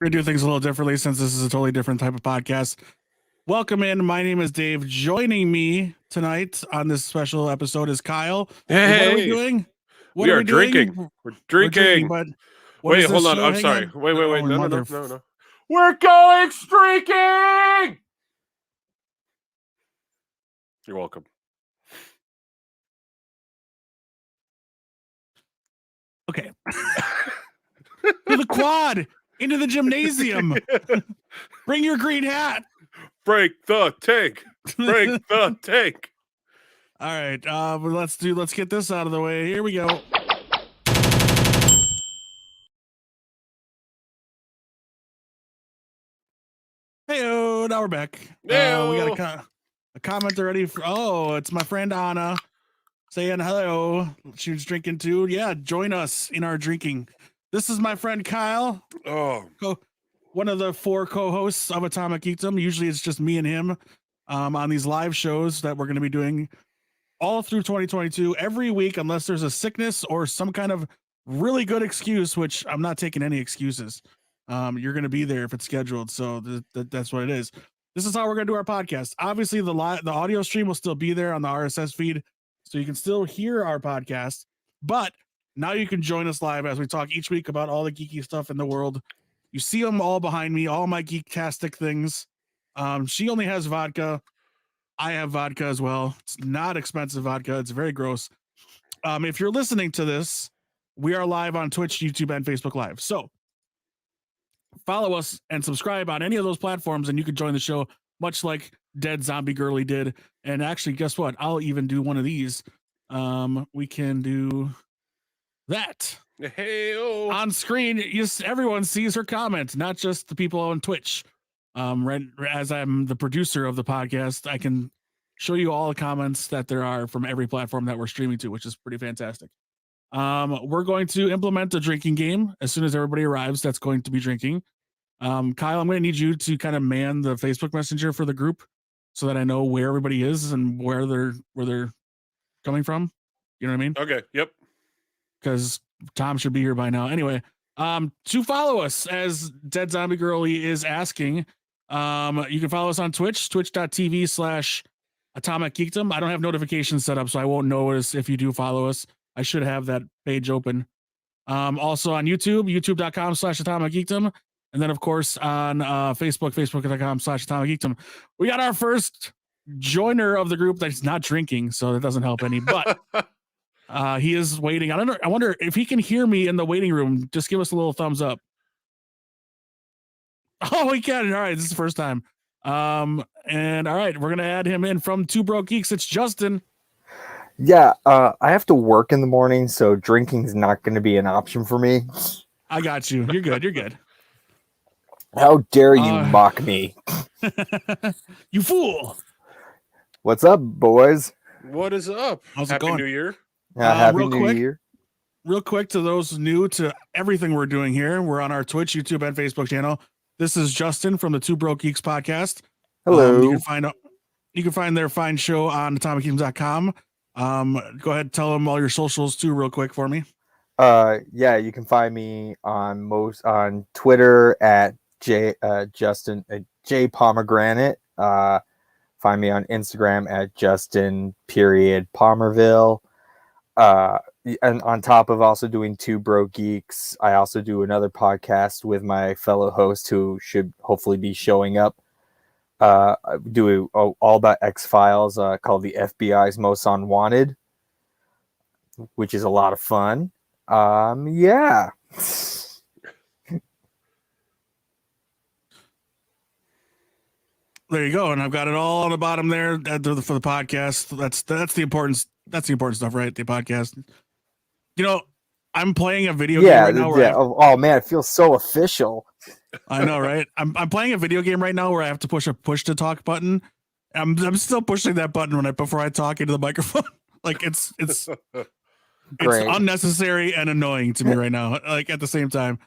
We're going to do things a little differently since this is a totally different type of podcast. Welcome in. My name is Dave. Joining me tonight on this special episode is Kyle. Hey, what are we doing? We are drinking. We're drinking. But wait, hold on. I'm sorry. Wait. No. We're going streaking. You're welcome. Okay. To the quad. Into the gymnasium. Bring your green hat. Break the tank. Break the tank. All right. Let's get this out of the way. Here we go. Hey-o, now we're back. We got a comment already. It's my friend Anna saying hello. She was drinking too. Yeah, join us in our drinking. This is my friend Kyle. One of the 4 co-hosts of Atomic Geekdom. Usually it's just me and him on these live shows that we're going to be doing all through 2022 every week, unless there's a sickness or some kind of really good excuse, which I'm not taking any excuses. You're going to be there if it's scheduled. So that's what it is. This is how we're going to do our podcast. Obviously the audio stream will still be there on the RSS feed, so you can still hear our podcast, but now you can join us live as we talk each week about all the geeky stuff in the world. You see them all behind me, all my geek-tastic things. She only has vodka. I have vodka as well. It's not expensive vodka. It's very gross. If you're listening to this, we are live on Twitch, YouTube, and Facebook Live. So follow us and subscribe on any of those platforms, and you can join the show, much like Dead Zombie Girly did. And actually, guess what? I'll even do one of these. We can do that. Hey-o. On screen, everyone sees her comments, not just the people on Twitch. Right, as I'm the producer of the podcast, I can show you all the comments that there are from every platform that we're streaming to, which is pretty fantastic. We're going to implement a drinking game as soon as everybody arrives. That's going to be drinking. Kyle, I'm going to need you to kind of man the Facebook Messenger for the group so that I know where everybody is and where they're coming from. You know what I mean? Okay. Yep. Because Tom should be here by now. Anyway, to follow us, as Dead Zombie Girly is asking, you can follow us on Twitch, twitch.tv/Atomic Geekdom. I don't have notifications set up, so I won't notice if you do follow us. I should have that page open. Also on YouTube, youtube.com/Atomic Geekdom. And then, of course, on Facebook, facebook.com/Atomic Geekdom. We got our first joiner of the group that's not drinking, so that doesn't help any, but he is waiting. I don't know. I wonder if he can hear me in the waiting room. Just give us a little thumbs up. Oh, we can. All right. This is the first time. And all right, we're going to add him in from Two Broke Geeks. It's Justin. Yeah. I have to work in the morning, so drinking is not going to be an option for me. I got you. You're good. You're good. How dare you mock me? You fool. What's up, boys? What is up? How's it Happy going? New Year. Happy New Year. Real quick to those new to everything we're doing here. We're on our Twitch, YouTube, and Facebook channel. This is Justin from the Two Broke Geeks podcast. Hello. You can find their fine show on AtomicGeeks.com. Go ahead and tell them all your socials too, real quick for me. Yeah, you can find me on Twitter at Justin J Pomegranate. Find me on Instagram at Justin.Palmerville. And on top of also doing Two Broke Geeks, I also do another podcast with my fellow host who should hopefully be showing up. I do all about X-Files called the FBI's Most Unwanted, which is a lot of fun. Yeah. There you go, and I've got it all on the bottom there for the podcast. That's the important. That's the important stuff, right? The podcast. You know, I'm playing a video game right now. Oh man, it feels so official. I know, right? I'm playing a video game right now where I have to push a push to talk button. I'm still pushing that button before I talk into the microphone. Like it's unnecessary and annoying to me right now. Like at the same time,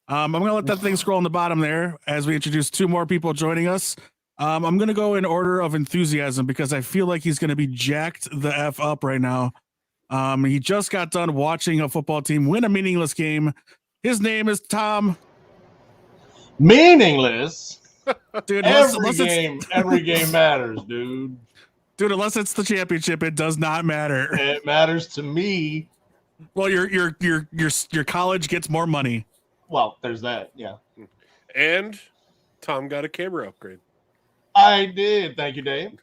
I'm gonna let that thing scroll on the bottom there as we introduce 2 more people joining us. I'm going to go in order of enthusiasm because I feel like he's going to be jacked the F up right now. He just got done watching a football team win a meaningless game. His name is Tom. Meaningless. Dude, Every game matters, dude. Dude, unless it's the championship, it does not matter. It matters to me. Well, your college gets more money. Well, there's that, yeah. And Tom got a camera upgrade. I did. Thank you, Dave.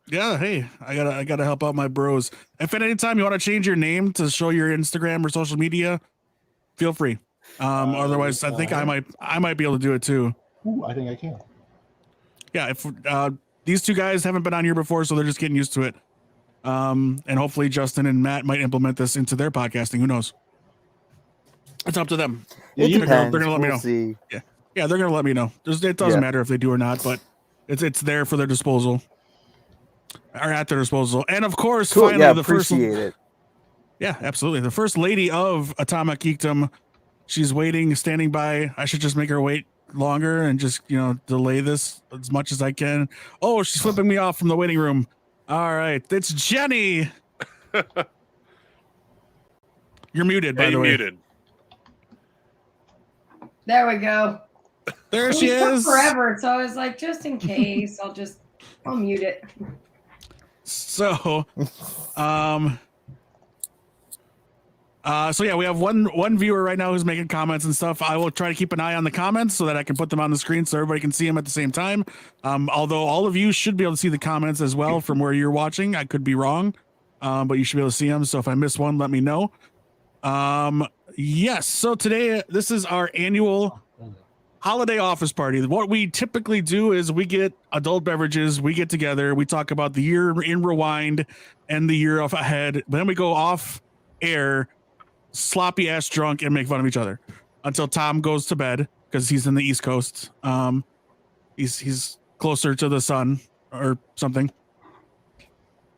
Yeah, hey, I gotta help out my bros. If at any time you want to change your name to show your Instagram or social media, feel free. Otherwise, I think I might be able to do it too. Ooh, I think I can. Yeah, if these two guys haven't been on here before, so they're just getting used to it. And hopefully Justin and Matt might implement this into their podcasting. Who knows? It's up to them. It depends. They're gonna let me know. See. Yeah, they're gonna let me know. It doesn't matter if they do or not, but it's there for their disposal. Or at their disposal. And of course, Cool. finally, Yeah, the first. appreciate it. Yeah, absolutely. The first lady of Atomic Geekdom. She's waiting, standing by. I should just make her wait longer and just, delay this as much as I can. Oh, she's flipping me off from the waiting room. All right. It's Jenny. You're muted, by the way. Muted. There we go. There she is. Forever. So I was like, just in case, I'll mute it. So, so yeah, we have one viewer right now who's making comments and stuff. I will try to keep an eye on the comments so that I can put them on the screen so everybody can see them at the same time. Although all of you should be able to see the comments as well from where you're watching. I could be wrong, but you should be able to see them. So if I miss one, let me know. Yes. So today, this is our annual holiday office party. What we typically do is we get adult beverages, we get together, we talk about the year in rewind and the year ahead. Then we go off air, sloppy ass drunk, and make fun of each other until Tom goes to bed because he's in the East Coast. He's closer to the sun or something.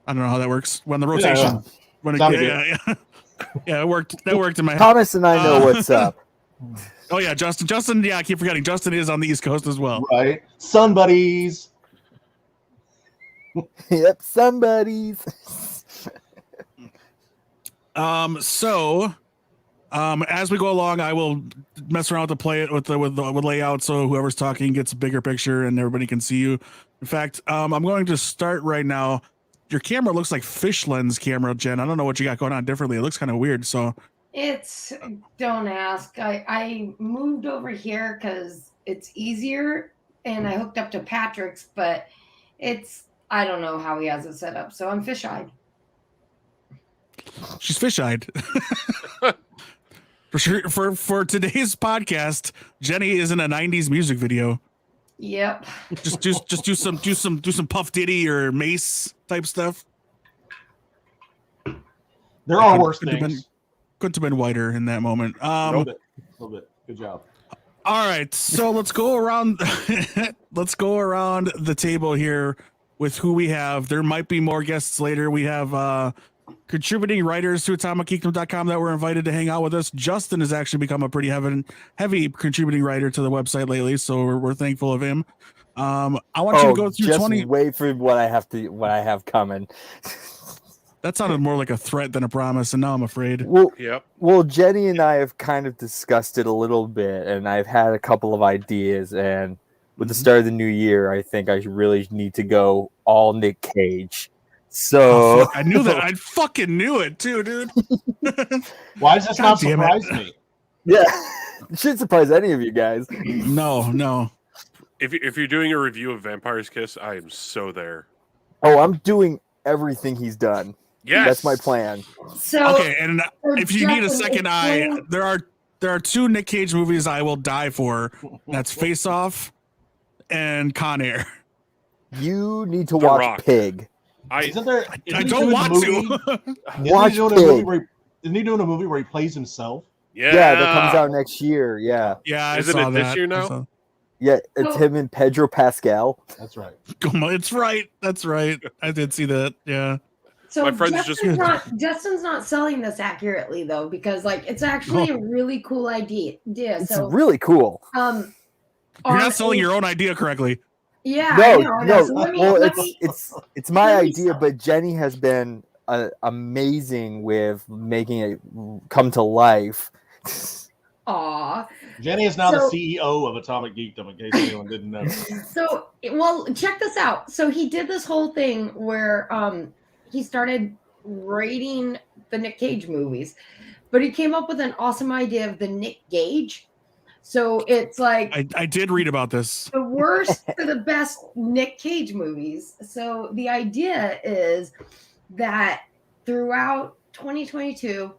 I don't know how that works. When the rotation, yeah, it worked. That worked in my head. Thomas and I know what's up. Oh yeah, Justin. Yeah, I keep forgetting. Justin is on the East Coast as well. Right, sun buddies. Yep, somebody's. So, as we go along, I will mess around to play it with the layout, so whoever's talking gets a bigger picture and everybody can see you. In fact, I'm going to start right now. Your camera looks like fish lens camera, Jen. I don't know what you got going on differently. It looks kind of weird. So Don't ask. I moved over here because it's easier, and I hooked up to Patrick's, but I don't know how he has it set up, so I'm fish-eyed. She's fish-eyed. For sure. For today's podcast, Jenny is in a '90s music video. Yep. Just do some Puff Diddy or Mace type stuff. There are worse things. Couldn't have been whiter in that moment. A little bit. Good job. All right, so let's go around. Let's go around the table here with who we have. There might be more guests later. We have contributing writers to AtomicGeekdom.com that were invited to hang out with us. Justin has actually become a pretty heavy contributing writer to the website lately, so we're thankful of him. I want you to go through just 20. Wait for what I have coming. That sounded more like a threat than a promise, and now I'm afraid. Well, Jenny and I have kind of discussed it a little bit, and I've had a couple of ideas. And with the start of the new year, I think I really need to go all Nick Cage. So I knew that. I fucking knew it too, dude. Why does this not surprise me? Yeah, it shouldn't surprise any of you guys. No. If you're doing a review of Vampire's Kiss, I am so there. Oh, I'm doing everything he's done. Yes, that's my plan. So okay, and if you need a second eye, there are two Nick Cage movies I will die for. That's Face Off and Con Air. You need to The watch Rock. Pig. I don't want to. Watch Pig. Isn't he doing a movie where he plays himself? Yeah, that comes out next year. Yeah. Isn't it this year now? Yeah, it's him and Pedro Pascal. That's right. It's right. That's right. I did see that. Yeah. So my friends Justin's not selling this accurately though, because it's actually a really cool idea. It's really cool. You're not selling your own idea correctly. Yeah. No. So it's my idea, but Jenny has been amazing with making it come to life. Aw. Jenny is now the CEO of Atomic Geekdom, in case anyone didn't know. So, well, check this out. So he did this whole thing where he started rating the Nick Cage movies, but he came up with an awesome idea of the Nick Gauge. So it's like I did read about this. The worst to the best Nick Cage movies. So the idea is that throughout 2022,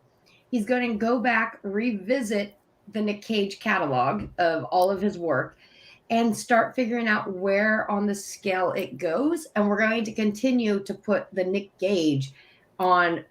he's going to go back, revisit the Nick Cage catalog of all of his work, and start figuring out where on the scale it goes. And we're going to continue to put the Nick Gauge on.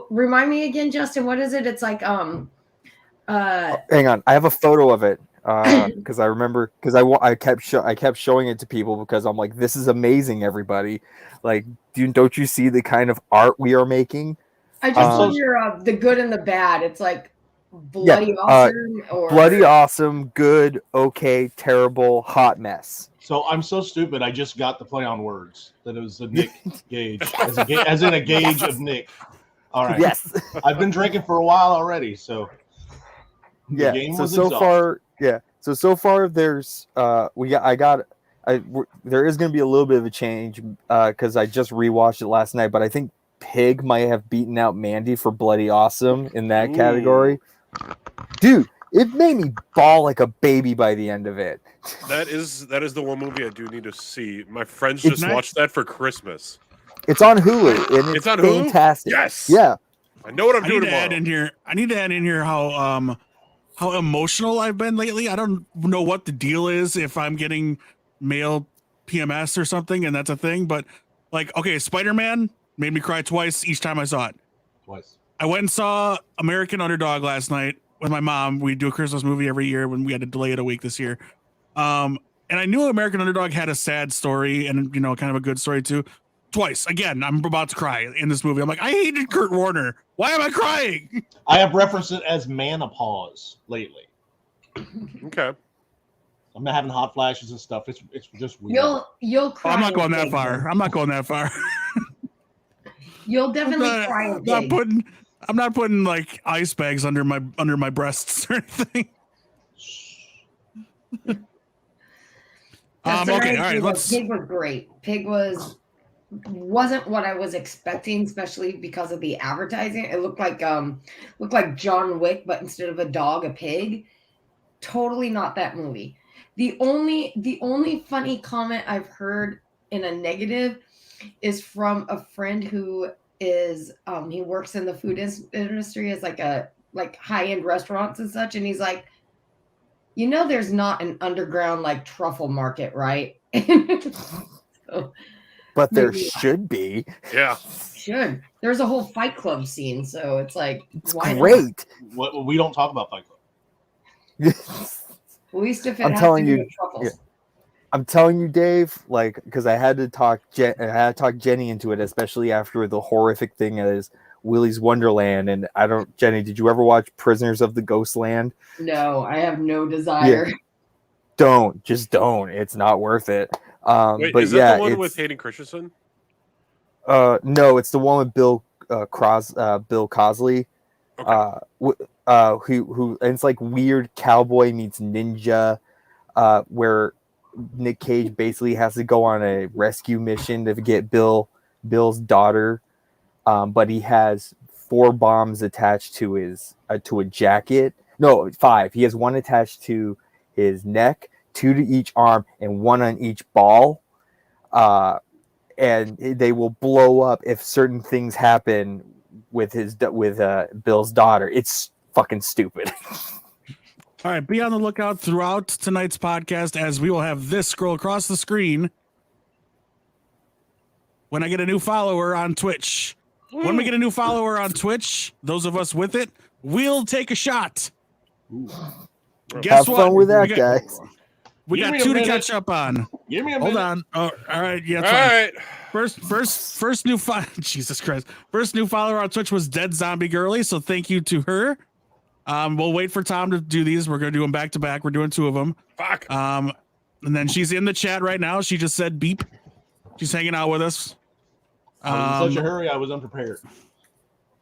Remind me again, Justin, what is it? It's like hang on, I have a photo of it because I remember because I kept showing it to people because I'm like, this is amazing, everybody. Like, don't you see the kind of art we are making? I just told you the good and the bad. It's like bloody awesome or bloody awesome, good, okay, terrible, hot mess. So I'm so stupid. I just got the play on words that it was a Nick Gauge, as in a gauge of Nick. All right. Yes. I've been drinking for a while already, so yeah. So far, there's there is going to be a little bit of a change because I just rewatched it last night, but I think Pig might have beaten out Mandy for bloody awesome in that category. Dude, it made me bawl like a baby by the end of it. That is the one movie I do need to see. My friends just watched that for Christmas. It's on Hulu, and it's on Hulu? Fantastic. Yes. Yeah. I know what I'm doing tomorrow. I need to add in here how emotional I've been lately. I don't know what the deal is, if I'm getting male PMS or something, and that's a thing. But like, okay, Spider-Man made me cry twice each time I saw it. Twice. I went and saw American Underdog last night with my mom. We do a Christmas movie every year when we had to delay it a week this year. And I knew American Underdog had a sad story and, you know, kind of a good story too. Twice. Again, I'm about to cry in this movie. I'm like, I hated Kurt Warner. Why am I crying? I have referenced it as menopause lately. Okay. I'm not having hot flashes and stuff. It's just weird. You'll cry. I'm not going that far. I'm not going that far. You'll definitely cry. I'm not putting like ice bags under my breasts or anything. Okay, all right. Pig was great. Pig wasn't what I was expecting, especially because of the advertising. It looked like John Wick, but instead of a dog, a pig. Totally not that movie. The only funny comment I've heard in a negative is from a friend who is he works in the food industry as like high-end restaurants and such, and he's like, you know, there's not an underground like truffle market, right? So, but there should be. Yeah. Should. There's a whole Fight Club scene, so it's like, it's why great. Not? We don't talk about Fight Club. At least if it has to do with truffles. Yeah. I'm telling you, Dave, like, because I had to talk Jenny into it, especially after the horrific thing is Willy's Wonderland. And Jenny, did you ever watch Prisoners of the Ghostland? No, I have no desire. Yeah. Just don't. It's not worth it. Wait, but is that the one with Hayden Christensen? No, it's the one with Bill Cosby. Okay. Who and it's like weird cowboy meets ninja, where Nick Cage basically has to go on a rescue mission to get Bill's daughter, but he has 4 bombs attached to his to a jacket. No, 5. He has 1 attached to his neck, 2 to each arm, and 1 on each ball. And they will blow up if certain things happen with Bill's daughter. It's fucking stupid. All right, be on the lookout throughout tonight's podcast as we will have this scroll across the screen when I get a new follower on Twitch. When we get a new follower on Twitch, those of us with it, we'll take a shot. Guess have fun with that, guys. We got 2 to catch up on. Give me a Hold minute. on. Oh, all right. Yeah. All right. First new Jesus Christ. First new follower on Twitch was Dead Zombie Girly. So thank you to her. We'll wait for Tom to do these. We're going to do them back to back. We're doing 2 of them. Fuck. And then she's in the chat right now. She just said beep. She's hanging out with us. I was in such a hurry. I was unprepared.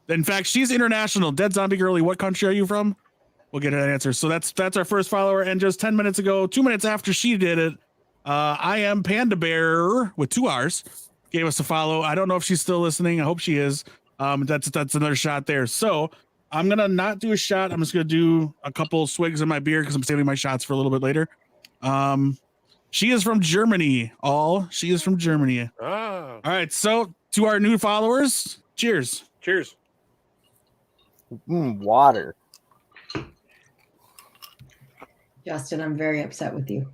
In fact, she's international. Dead Zombie Girly. What country are you from? we'll get an answer. So that's our first follower. And just 10 minutes ago, 2 minutes after she did it, I am Panda Bear with 2 R's gave us a follow. I don't know if she's still listening. I hope she is. That's another shot there. So I'm gonna not do a shot. I'm just gonna do a couple swigs of my beer because I'm saving my shots for a little bit later. She is from Germany. She is from Germany. Oh. All right. So to our new followers, cheers. Cheers. Water. Justin, I'm very upset with you.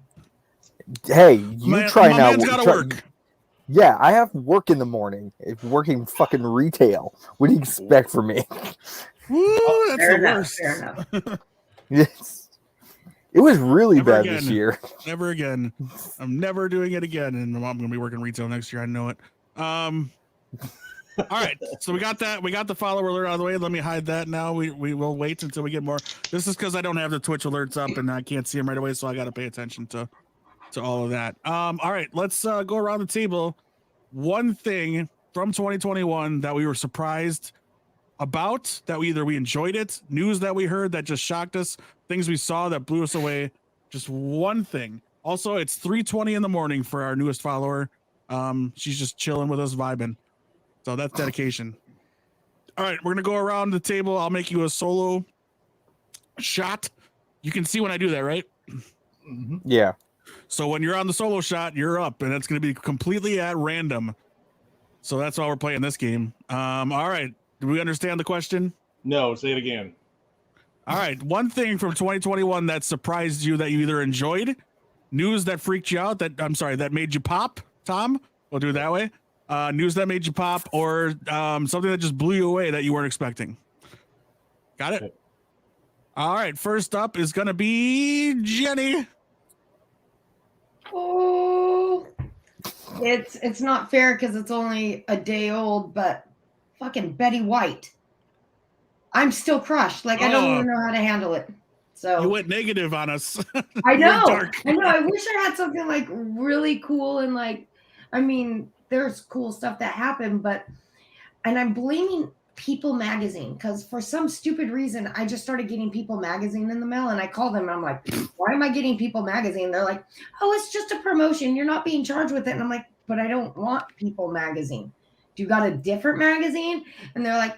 Hey, you try my now. man's gotta work. Yeah, I have work in the morning. Working fucking retail. What do you expect from me? Woo, that's Fair the enough, worst. fair enough. Yes. It was really Never bad again. this year. Never again. I'm never doing it again. And I'm gonna be working retail next year. I know it. All right. So we got that. We got the follower alert out of the way. Let me hide that now. We will wait until we get more. This is because I don't have the Twitch alerts up and I can't see them right away. So I got to pay attention to all of that. All right. Let's go around the table. One thing from 2021 that we were surprised about, that we enjoyed it, news that we heard that just shocked us, things we saw that blew us away. Just one thing. Also, it's 3:20 in the morning for our newest follower. She's just chilling with us, vibing. So that's dedication. All right, we're gonna go around the table. I'll make you a solo shot. You can see when I do that, right? Mhm. Yeah. So when you're on the solo shot, you're up, and it's gonna be completely at random. So that's why we're playing this game. All right. Do we understand the question? No, say it again. All right. One thing from 2021 that surprised you that you either enjoyed, news that freaked you out, that made you pop, Tom. We'll do it that way. News that made you pop, or something that just blew you away that you weren't expecting. Got it? Okay. All right. First up is going to be Jenny. Oh, it's not fair because it's only a day old, but fucking Betty White. I'm still crushed. Like I don't even know how to handle it. So You went negative on us. I You went know. dark. I know. I wish I had something like really cool and like, I mean, there's cool stuff that happened, and I'm blaming People Magazine because for some stupid reason, I just started getting People Magazine in the mail and I called them and I'm like, why am I getting People Magazine? They're like, oh, it's just a promotion. You're not being charged with it. And I'm like, but I don't want People Magazine. Do you got a different magazine? And they're like,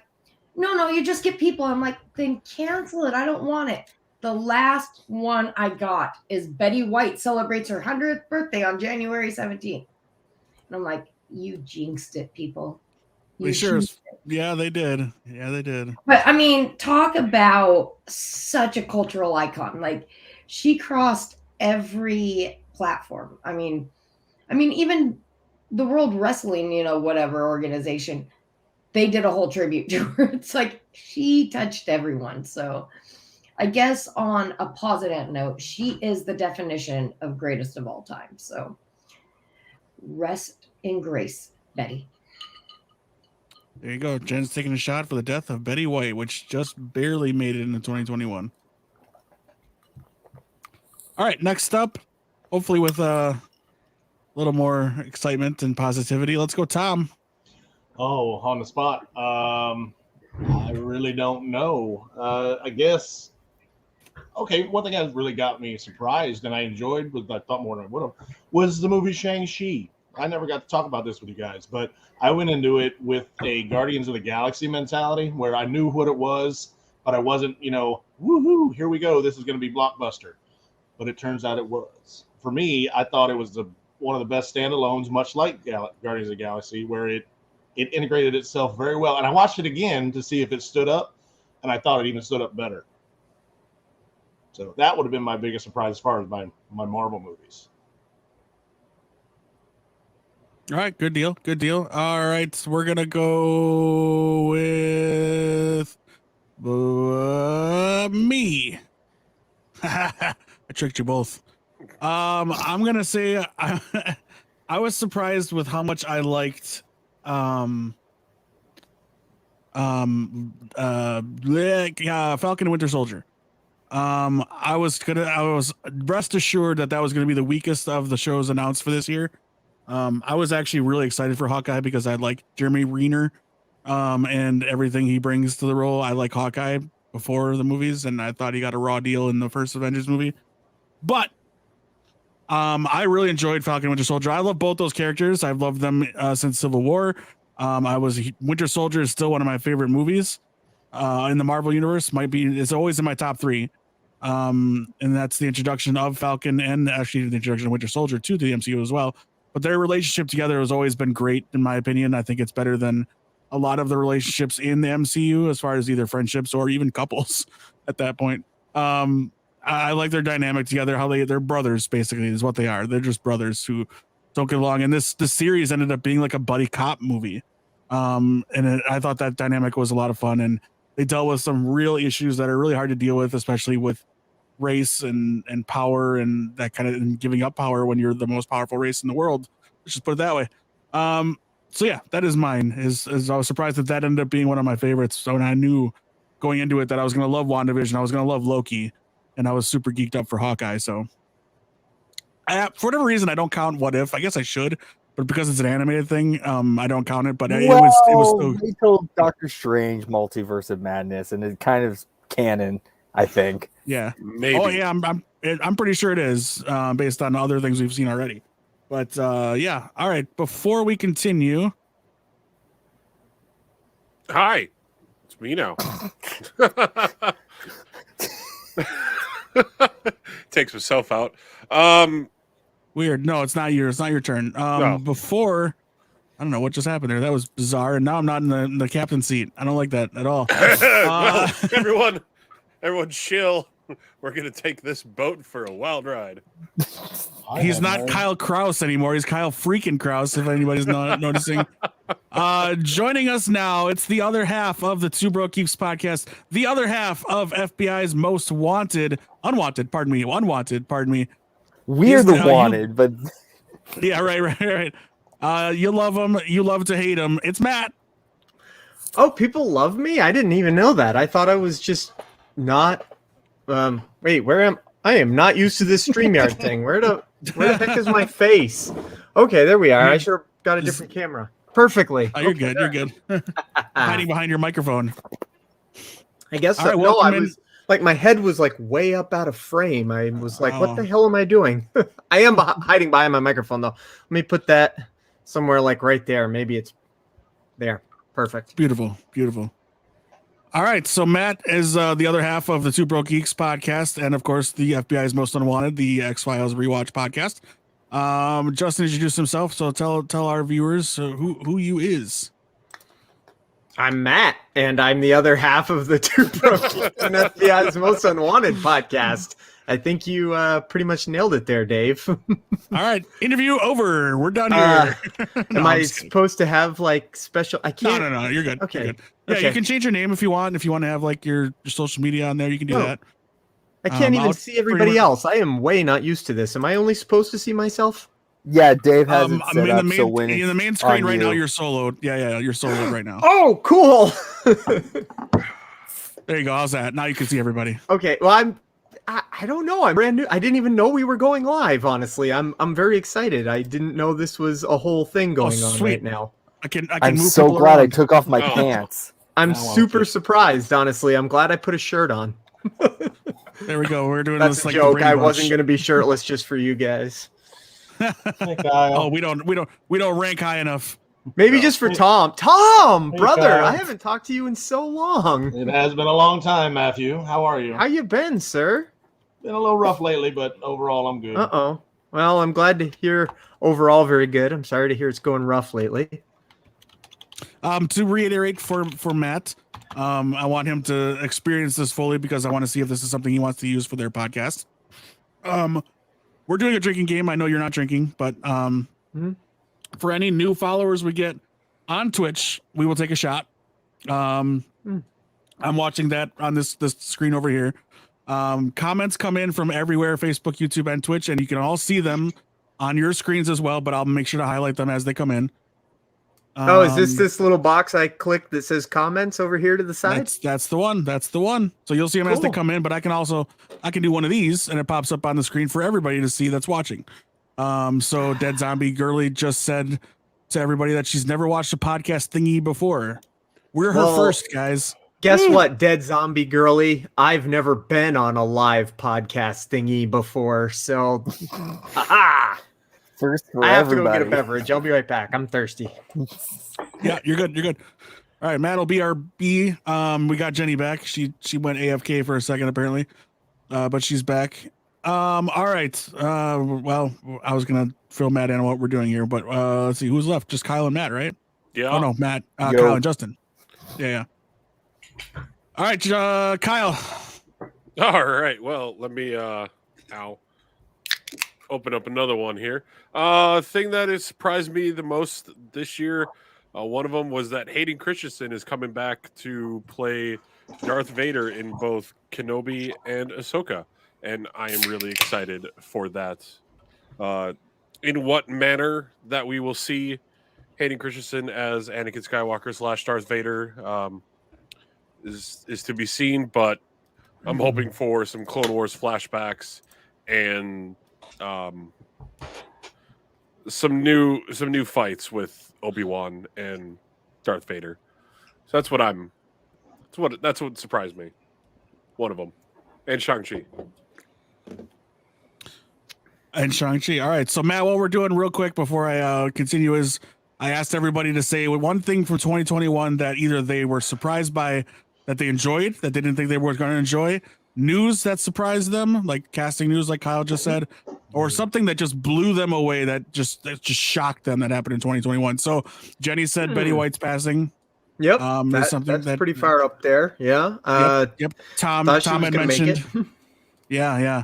no, you just get People. I'm like, then cancel it. I don't want it. The last one I got is Betty White celebrates her 100th birthday on January 17th. And I'm like, you jinxed it, people. You jinxed it. Yeah, they did. Yeah, they did. But I mean, talk about such a cultural icon. Like she crossed every platform. I mean, even the World Wrestling, whatever organization, they did a whole tribute to her. It's like she touched everyone. So I guess on a positive note, she is the definition of greatest of all time. So rest in grace, Betty. There you go. Jen's taking a shot for the death of Betty White, which just barely made it into 2021. All right, next up, hopefully with a little more excitement and positivity, let's go, Tom. Oh, on the spot. I really don't know. I guess. Okay, one thing that really got me surprised and I enjoyed, was I thought more than I would have, was the movie Shang-Chi. I never got to talk about this with you guys, but I went into it with a Guardians of the Galaxy mentality where I knew what it was, but I wasn't, woohoo, here we go, this is going to be blockbuster. But it turns out it was. For me, I thought it was one of the best standalones, much like Guardians of the Galaxy, where it integrated itself very well. And I watched it again to see if it stood up, and I thought it even stood up better. So that would have been my biggest surprise as far as my Marvel movies. All right, good deal. Good deal. All right, so we're going to go with me. I tricked you both. I'm going to say I was surprised with how much I liked Falcon and Winter Soldier. I was rest assured that was going to be the weakest of the shows announced for this year. I was actually really excited for Hawkeye because I like Jeremy Renner, and everything he brings to the role. I like Hawkeye, before the movies, and I thought he got a raw deal in the first Avengers movie. But I really enjoyed Falcon and Winter Soldier. I love both those characters. I've loved them since Civil War. Winter Soldier is still one of my favorite movies in the Marvel universe. It's always in my top 3. And that's the introduction of Falcon and actually the introduction of Winter Soldier to the MCU as well. But their relationship together has always been great, in my opinion. I think it's better than a lot of the relationships in the MCU as far as either friendships or even couples at that point. I like their dynamic together, how they're brothers, basically, is what they are. They're just brothers who don't get along. And this series ended up being like a buddy cop movie. I thought that dynamic was a lot of fun. And they dealt with some real issues that are really hard to deal with, especially with race and power and that kind of, and giving up power when you're the most powerful race in the world. Let's just put it that way. So yeah, that is mine. Is I was surprised that ended up being one of my favorites. So when I knew going into it that I was going to love WandaVision, I was going to love Loki, and I was super geeked up for Hawkeye. So for whatever reason, I don't count What If. I guess I should, but because it's an animated thing, I don't count it. But it was they told Doctor Strange Multiverse of Madness, and it kind of canon, I think. Yeah, maybe. Oh yeah, I'm pretty sure it is based on other things we've seen already. But yeah, all right. Before we continue, hi, it's me now. Takes himself out. Weird. No, it's not your turn. No. Before, I don't know what just happened there. That was bizarre. And now I'm not in the captain's seat. I don't like that at all. No, everyone chill. We're going to take this boat for a wild ride. He's not Kyle Krause anymore. He's Kyle freaking Krause, if anybody's not noticing. Joining us now, it's the other half of the Two Broke Geeks podcast, the other half of FBI's most unwanted. We're the wanted, but yeah, right. You love him, you love to hate him. It's Matt. Oh, people love me? I didn't even know that. I thought I was just not. Wait, I am not used to this StreamYard thing. Where the heck is my face? Okay, there we are. I sure got a different camera. Perfectly. Oh, you're good. You're good. Hiding behind your microphone. I guess so. Right, no, I was like, my head was like way up out of frame. I was like, what the hell am I doing? I am hiding behind my microphone though. Let me put that somewhere like right there. Maybe it's there. Perfect. Beautiful. All right, so Matt is the other half of the Two Broke Geeks podcast, and of course the FBI's Most Unwanted, the X-Files rewatch podcast. Justin introduced himself, so tell our viewers who you is. I'm Matt, and I'm the other half of the Two Broke Geeks and FBI's Most Unwanted podcast. I think you pretty much nailed it there, Dave. All right, interview over. We're done here. Am I supposed to have like special? I can't. No, you're good. Okay. You're good. Yeah, okay. You can change your name if you want. If you want to have like your social media on there, you can do that. I can't even see everybody else. I am way not used to this. Am I only supposed to see myself? Yeah, Dave has it set up. So when in the main screen right now, you're soloed. Yeah, you're soloed right now. Oh, cool. There you go. How's that? Now you can see everybody. Okay. Well, I don't know. I'm brand new. I didn't even know we were going live. Honestly, I'm very excited. I didn't know this was a whole thing going on right now. I'm so glad I took off my pants. I'm super surprised. Honestly, I'm glad I put a shirt on. There we go. We're doing That's this a like joke. I wasn't going to be shirtless just for you guys. Oh, we don't rank high enough. Maybe just for Tom. Tom, brother, I haven't talked to you in so long. It has been a long time, Matthew. How are you? How you been, sir? Been a little rough lately, but overall I'm good. Uh-oh. Well, I'm glad to hear overall very good. I'm sorry to hear it's going rough lately. To reiterate for Matt, I want him to experience this fully because I want to see if this is something he wants to use for their podcast. We're doing a drinking game. I know you're not drinking, but for any new followers we get on Twitch, we will take a shot. I'm watching that on this screen over here. Comments come in from everywhere, Facebook, YouTube, and Twitch, and you can all see them on your screens as well, but I'll make sure to highlight them as they come in. Is this little box I clicked that says comments over here to the side? That's the one. So you'll see them as they come in, but I can do one of these and it pops up on the screen for everybody to see that's watching. So Dead Zombie Girly just said to everybody that she's never watched a podcast thingy before. We're her first, guys. Guess what, Dead Zombie Girly? I've never been on a live podcast thingy before, so First for I have to go everybody. get a beverage. I'll be right back. I'm thirsty. Yeah, you're good. You're good. All right, Matt will be our B. We got Jenny back. She went AFK for a second apparently, but she's back. All right. Well, I was gonna fill Matt in on what we're doing here, but let's see who's left. Just Kyle and Matt, right? Yeah. Oh no, Matt, Yo. Kyle and Justin. Yeah. All right, Kyle. All right. Well, let me open up another one here. Thing that has surprised me the most this year, one of them was that Hayden Christensen is coming back to play Darth Vader in both Kenobi and Ahsoka, and I am really excited for that. In what manner that we will see Hayden Christensen as Anakin Skywalker / Darth Vader is to be seen, but I'm hoping for some Clone Wars flashbacks and some new fights with Obi-Wan and Darth Vader. So that's what surprised me. One of them. And Shang-Chi. And Shang-Chi. All right. So, Matt, what we're doing real quick before I continue is I asked everybody to say one thing from 2021 that either they were surprised by, that they enjoyed, that they didn't think they were going to enjoy, news that surprised them, like casting news, like Kyle just said, or something that just blew them away, that just shocked them, that happened in 2021. So, Jenny said Betty White's passing. Yep. Is something that's pretty far up there. Yeah. Yep. Tom Thought she had was gonna make mentioned. it. Yeah.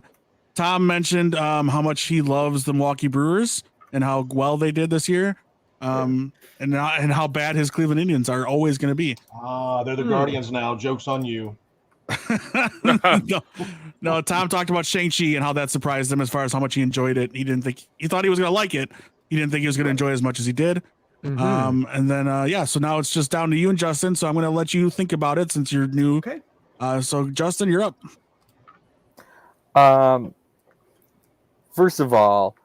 Tom mentioned how much he loves the Milwaukee Brewers and how well they did this year, and how bad his Cleveland Indians are always going to be. They're the Guardians now. Joke's on you. No, Tom talked about Shang-Chi and how that surprised him as far as how much he enjoyed it. He thought he was going to like it. He didn't think he was going to enjoy it as much as he did. And then, so now it's just down to you and Justin. So I'm going to let you think about it since you're new. Okay. So Justin, you're up. First of all,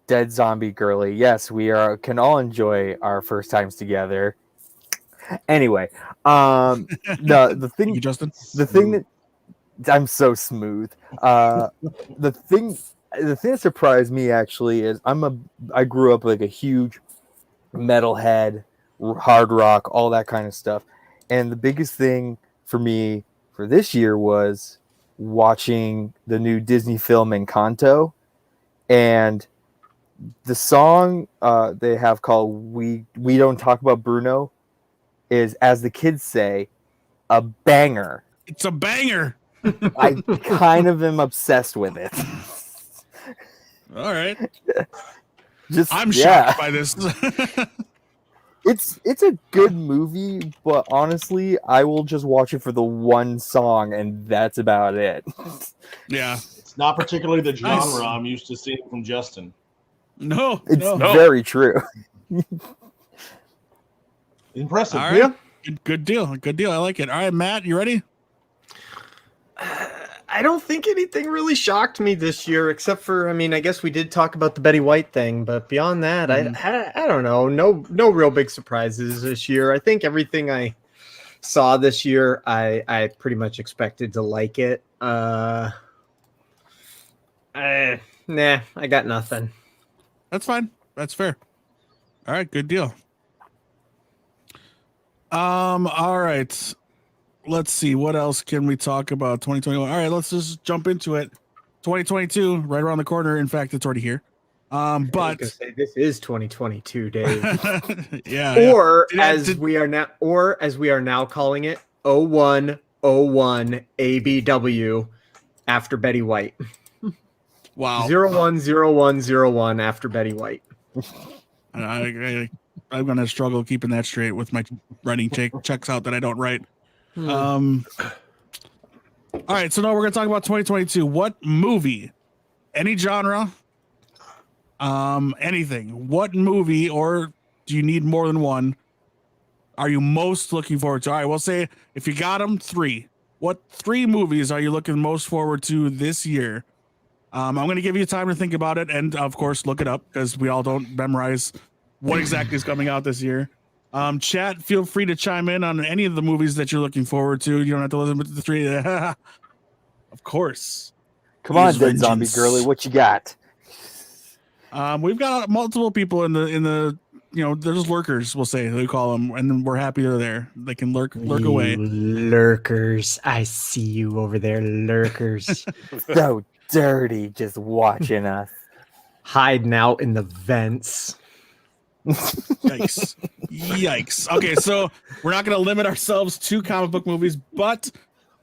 Dead Zombie Girly. Yes, we can all enjoy our first times together. Anyway, the thing, you, Justin. The thing that I'm so smooth. The thing that surprised me actually is I grew up like a huge metalhead, hard rock, all that kind of stuff, and the biggest thing for me for this year was watching the new Disney film Encanto, and the song they have called "We Don't Talk About Bruno" is, as the kids say, a banger. It's a banger. I kind of am obsessed with it. All right. I'm yeah. shocked by this. It's a good movie, but honestly, I will just watch it for the one song, and that's about it. Yeah. It's not particularly the genre Nice. I'm used to seeing from Justin. No. It's no. very true. Impressive. All right. Good deal. Good deal. I like it. All right, Matt, you ready? I don't think anything really shocked me this year, except for, I guess we did talk about the Betty White thing, but beyond that, I don't know. No real big surprises this year. I think everything I saw this year, I pretty much expected to like it. Nah, I got nothing. That's fine. That's fair. All right, good deal. All right. Let's see. What else can we talk about? 2021. All right, let's just jump into it. 2022, right around the corner. In fact, it's already here. But I was gonna say, this is 2022, Dave. yeah. Or as we are now calling it, 0101 ABW after Betty White. Wow. 010101 after Betty White. I'm gonna struggle keeping that straight with my writing checks out that I don't write. All right, so now we're gonna talk about 2022. What movie, any genre, anything, what movie, or do you need more than one, are you most looking forward to? All right, we'll say if you got them, 3. What 3 movies are you looking most forward to this year? I'm gonna give you time to think about it, and of course look it up, because we all don't memorize what exactly is coming out this year. Chat, feel free to chime in on any of the movies that you're looking forward to. You don't have to listen to the three. Of course. Come on, Use dead zombie vengeance. girly, what you got? We've got multiple people in the there's lurkers, we'll say they call them, and we're happy they're there. They can lurk away. You lurkers. I see you over there, lurkers. So dirty, just watching us. Hiding out in the vents. Yikes. Yikes. Okay, so we're not going to limit ourselves to comic book movies, but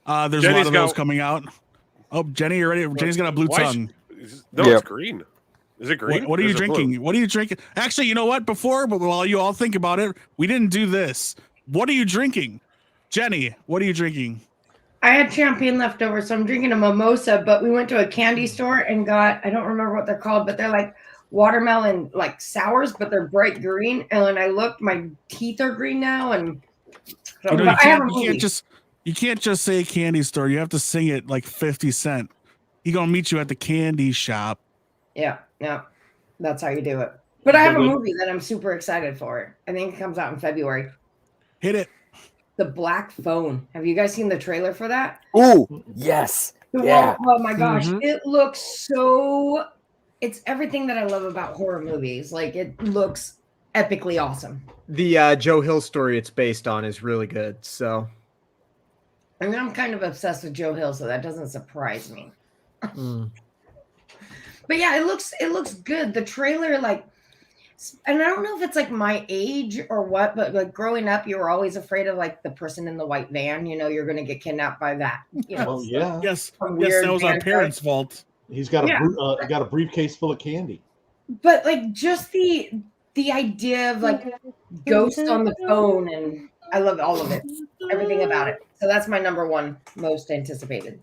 there's a lot of those coming out. Oh, Jenny, you ready? Jenny's got a blue tongue. It's green. Is it green? What are you drinking? What are you drinking? Actually, you know what? But while you all think about it, we didn't do this. What are you drinking? Jenny, what are you drinking? I had champagne left over, so I'm drinking a mimosa, but we went to a candy store and got, I don't remember what they're called, but they're like watermelon, like sours, but they're bright green. And when I looked, my teeth are green now. And so, you can't just say candy store. You have to sing it like 50 Cent. He gonna meet you at the candy shop. Yeah, that's how you do it. But I have a movie that I'm super excited for. I think it comes out in February. Hit it. The Black Phone. Have you guys seen the trailer for that? Ooh, yes. Yeah. Oh my gosh. It looks so... It's everything that I love about horror movies. Like, it looks epically awesome. The Joe Hill story it's based on is really good, so... I mean, I'm kind of obsessed with Joe Hill, so that doesn't surprise me. But yeah, it looks good. The trailer, like... And I don't know if it's like my age or what, but like growing up, you were always afraid of like the person in the white van. You know, you're going to get kidnapped by that. You know, yeah. Yes, that was our parents' fault. He's got got a briefcase full of candy. But like just the idea of like ghosts on the phone, and I love all of it, everything about it. So that's my number one most anticipated.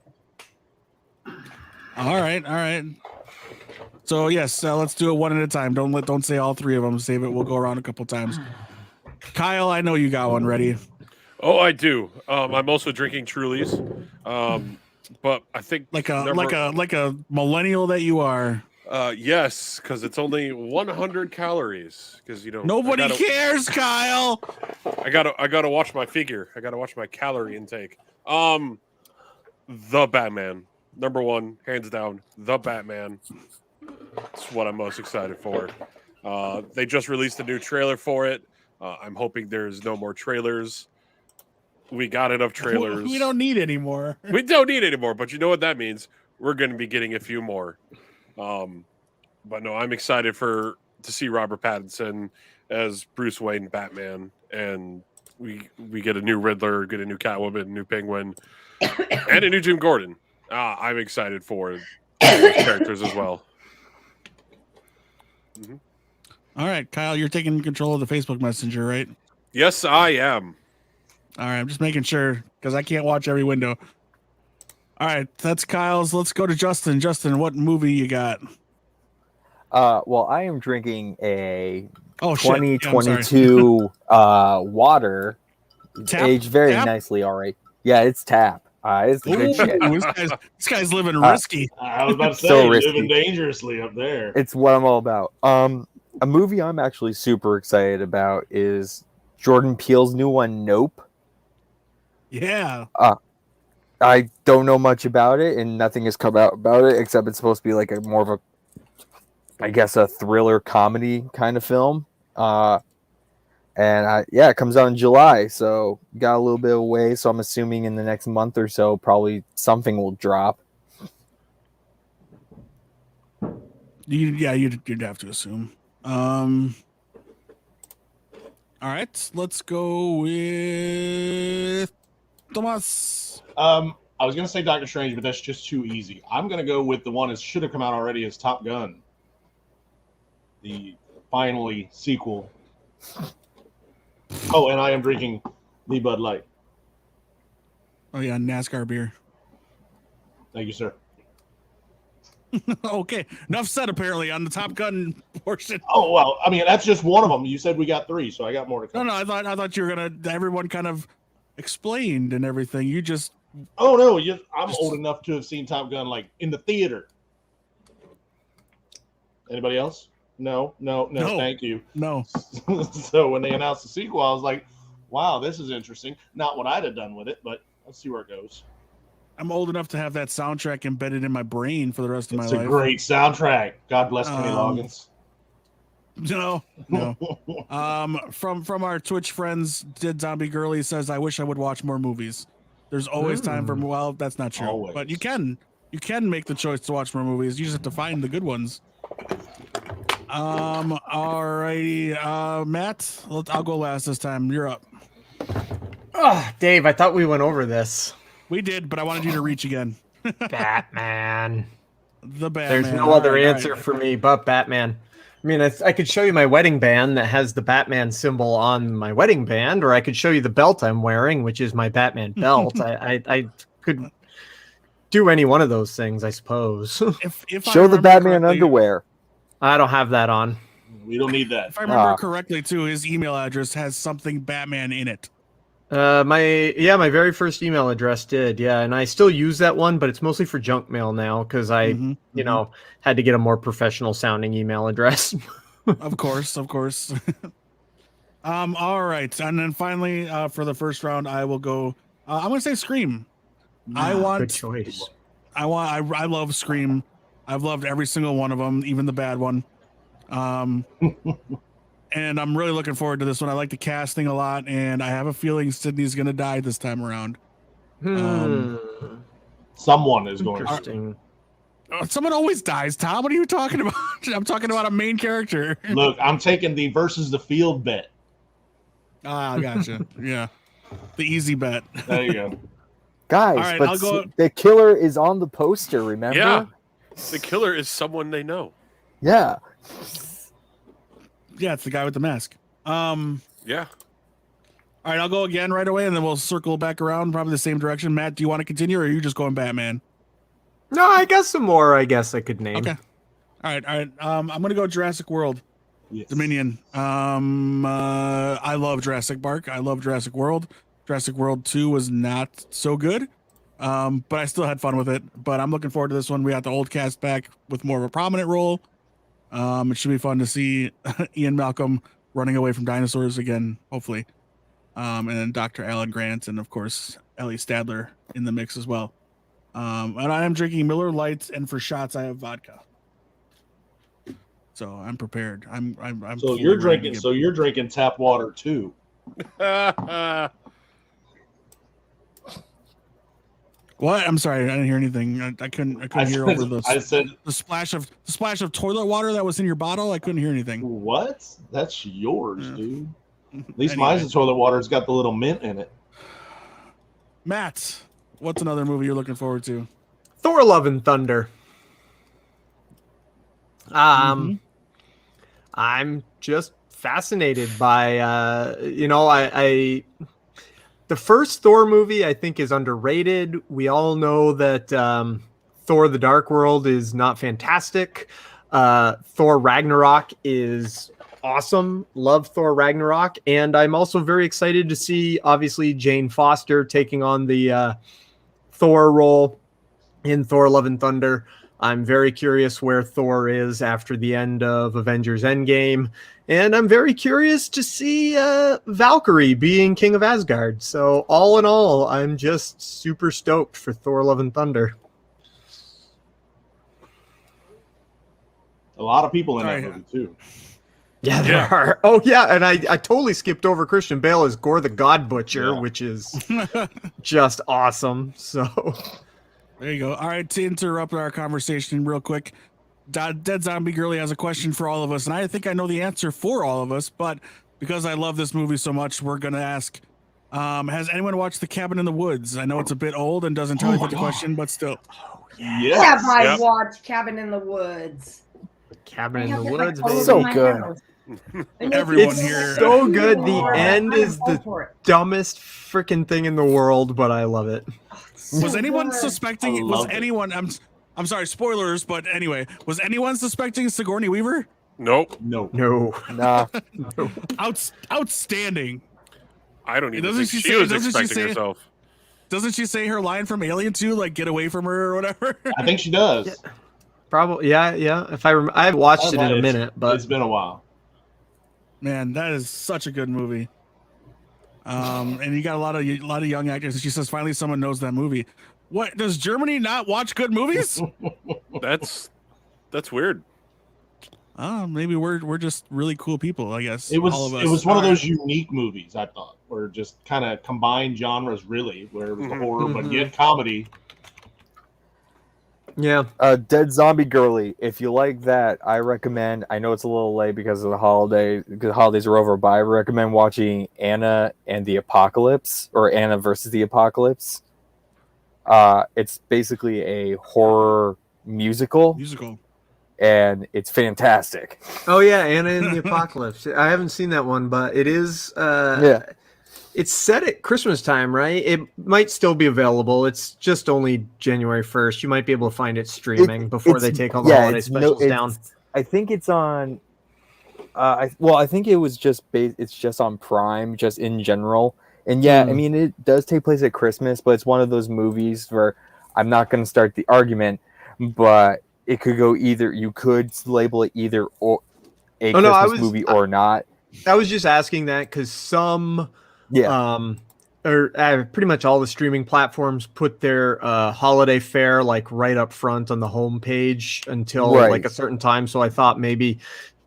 All right. So yes, let's do it one at a time. Don't say all three of them. Save it. We'll go around a couple times. Kyle, I know you got one ready. Oh, I do. I'm also drinking Trulies, but I think like a millennial that you are. Yes, because it's only 100 calories. Because nobody cares, Kyle. I gotta watch my figure. I gotta watch my calorie intake. The Batman, number one, hands down. The Batman. That's what I'm most excited for. They just released a new trailer for it. I'm hoping there's no more trailers. We got enough trailers. We don't need any more. We don't need any more, but you know what that means? We're going to be getting a few more. But no, I'm excited to see Robert Pattinson as Bruce Wayne Batman, and we get a new Riddler, get a new Catwoman, a new Penguin, and a new Jim Gordon. I'm excited for those characters as well. Mm-hmm. All right, Kyle, you're taking control of the Facebook Messenger, right? Yes, I am. All right, I'm just making sure because I can't watch every window. All right, that's Kyle's. Let's go to Justin. Justin, what movie you got? Well, I am drinking a 2022 water. It's aged very Tap? Nicely, all right. Yeah, it's Tap. It's the good shit. This guy's living risky. I was about to say, living dangerously up there. It's what I'm all about. A movie I'm actually super excited about is Jordan Peele's new one, Nope. Yeah. I don't know much about it, and nothing has come out about it except it's supposed to be like more of a thriller comedy kind of film. It comes out in July, so got a little bit away. So I'm assuming in the next month or so, probably something will drop. You'd have to assume. All right, let's go with Tomas. I was gonna say Doctor Strange, but that's just too easy. I'm gonna go with the one that should have come out already, is Top Gun, the finally sequel. Oh, and I am drinking the Bud Light. Oh yeah, NASCAR beer. Thank you, sir. Okay, enough said apparently on the Top Gun portion. Oh well, I mean that's just one of them. You said we got 3, so I got more to come. No, I thought you were gonna. Everyone kind of explained and everything. You just. Oh no, I'm old enough to have seen Top Gun like in the theater. Anybody else? no, thank you. No. So when they announced the sequel, I was like, wow, this is interesting. Not what I'd have done with it, but let's see where it goes. I'm old enough to have that soundtrack embedded in my brain for the rest of my It's life. a great soundtrack. God bless Kenny Loggins. No. From our Twitch friends, Did Zombie Girly says, I wish I would watch more movies. There's always time for, well, that's not true. Always. But you can make the choice to watch more movies. You just have to find the good ones. Alrighty. Matt, I'll go last this time. You're up. Oh, Dave, I thought we went over this. We did, but I wanted you to reach again. Batman. The Batman. There's no other answer for me but Batman. I mean, I could show you my wedding band that has the Batman symbol on my wedding band, or I could show you the belt I'm wearing, which is my Batman belt. I could do any one of those things, I suppose. If Show the Batman underwear. I don't have that on. We don't need that. If I remember correctly, too, his email address has something Batman in it. My very first email address did, and I still use that one, but it's mostly for junk mail now because I, had to get a more professional sounding email address. Of course. All right, and then finally, for the first round, I will go. I'm gonna say Scream. Good choice. I love Scream. I've loved every single one of them, even the bad one. And I'm really looking forward to this one. I like the casting a lot, and I have a feeling Sydney's going to die this time around. Someone is going Interesting. Someone always dies, Tom. What are you talking about? I'm talking about a main character. Look, I'm taking the versus the field bet. Ah, gotcha. Yeah. The easy bet. There you go. Guys, All right, but the killer is on the poster, remember? Yeah. The killer is someone they know. Yeah. Yeah, it's the guy with the mask. Yeah. All right, I'll go again right away, and then we'll circle back around, probably the same direction. Matt, do you want to continue, or are you just going Batman? No, I guess some more. I guess I could name. Okay. All right. I'm gonna go Jurassic World. Yes. Dominion. I love Jurassic Park. I love Jurassic World. Jurassic World 2 was not so good, but I still had fun with it. But I'm looking forward to this one. We got the old cast back with more of a prominent role. It should be fun to see Ian Malcolm running away from dinosaurs again, hopefully. And then Dr. Alan Grant and, of course, Ellie Stadler in the mix as well. And I am drinking Miller Lights, and for shots, I have vodka. So I'm prepared. I'm So you're drinking. So you're drinking tap water too. What? I'm sorry, I didn't hear anything. I couldn't hear over the. I said the splash of toilet water that was in your bottle. I couldn't hear anything. what? That's yours, dude. At least Anyway. mine's the toilet water. It's got the little mint in it. Matt, what's another movie you're looking forward to? Thor: Love and Thunder. I'm just fascinated by I the first Thor movie I think is underrated. We all know that Thor: The Dark World is not fantastic. Thor: Ragnarok is awesome. Love Thor: Ragnarok, and I'm also very excited to see obviously Jane Foster taking on the Thor role in Thor: Love and Thunder. I'm very curious where Thor is after the end of Avengers Endgame. And I'm very curious to see Valkyrie being King of Asgard. So all in all, I'm just super stoked for Thor: Love and Thunder. A lot of people in that Sorry. movie too. Yeah, there are. Oh, yeah, and I totally skipped over Christian Bale as Gore the God Butcher, which is just awesome. So... There you go. All right, to interrupt our conversation real quick, Dead Zombie Girly has a question for all of us, and I think I know the answer for all of us, but because I love this movie so much, we're going to ask, has anyone watched The Cabin in the Woods? I know it's a bit old and doesn't entirely fit the question, but still. Yes. Have I watched Cabin in the Woods? Cabin I in have the it, Woods, all over So my good. house. And Everyone it's here- so good. The horrible. end I'm is all the for it. dumbest freaking thing in the world, but I love it. Was So anyone good. suspecting? I Was love it. anyone? I'm sorry, spoilers, but anyway, was anyone suspecting Sigourney Weaver? Nope. No. No. Nah. Outstanding. I don't even Doesn't think she she say- was doesn't she expecting say- herself. Doesn't she say her line from Alien 2, like "Get away from her" or whatever? I think she does. Probably, yeah. If I haven't watched it in a minute, but it's been a while. Man, that is such a good movie. And you got a lot of young actors. She says finally someone knows that movie. What, does Germany not watch good movies? That's weird. Maybe we're just really cool people, I guess. It was all of us. it was one of those unique movies, I thought, where just kind of combined genres, really, where it was the horror but yet comedy. yeah. Dead Zombie Girly. If you like that, I recommend. I know it's a little late because of the holiday, because the holidays are over, but I recommend watching Anna and the Apocalypse, or Anna versus the Apocalypse. It's basically a horror musical, and it's fantastic. Oh yeah, Anna and the Apocalypse. I haven't seen that one, but it is. It's set at Christmas time, right? It might still be available. It's just only January 1st. You might be able to find it streaming before they take all the holiday specials down. I think it's on. I think it was just it's just on Prime, just in general. And yeah, I mean, it does take place at Christmas, but it's one of those movies where I'm not going to start the argument, but it could go either. You could label it either or a Christmas movie or not. I was just asking that because some. Yeah. Pretty much all the streaming platforms put their holiday fare like right up front on the homepage until like a certain time. So I thought maybe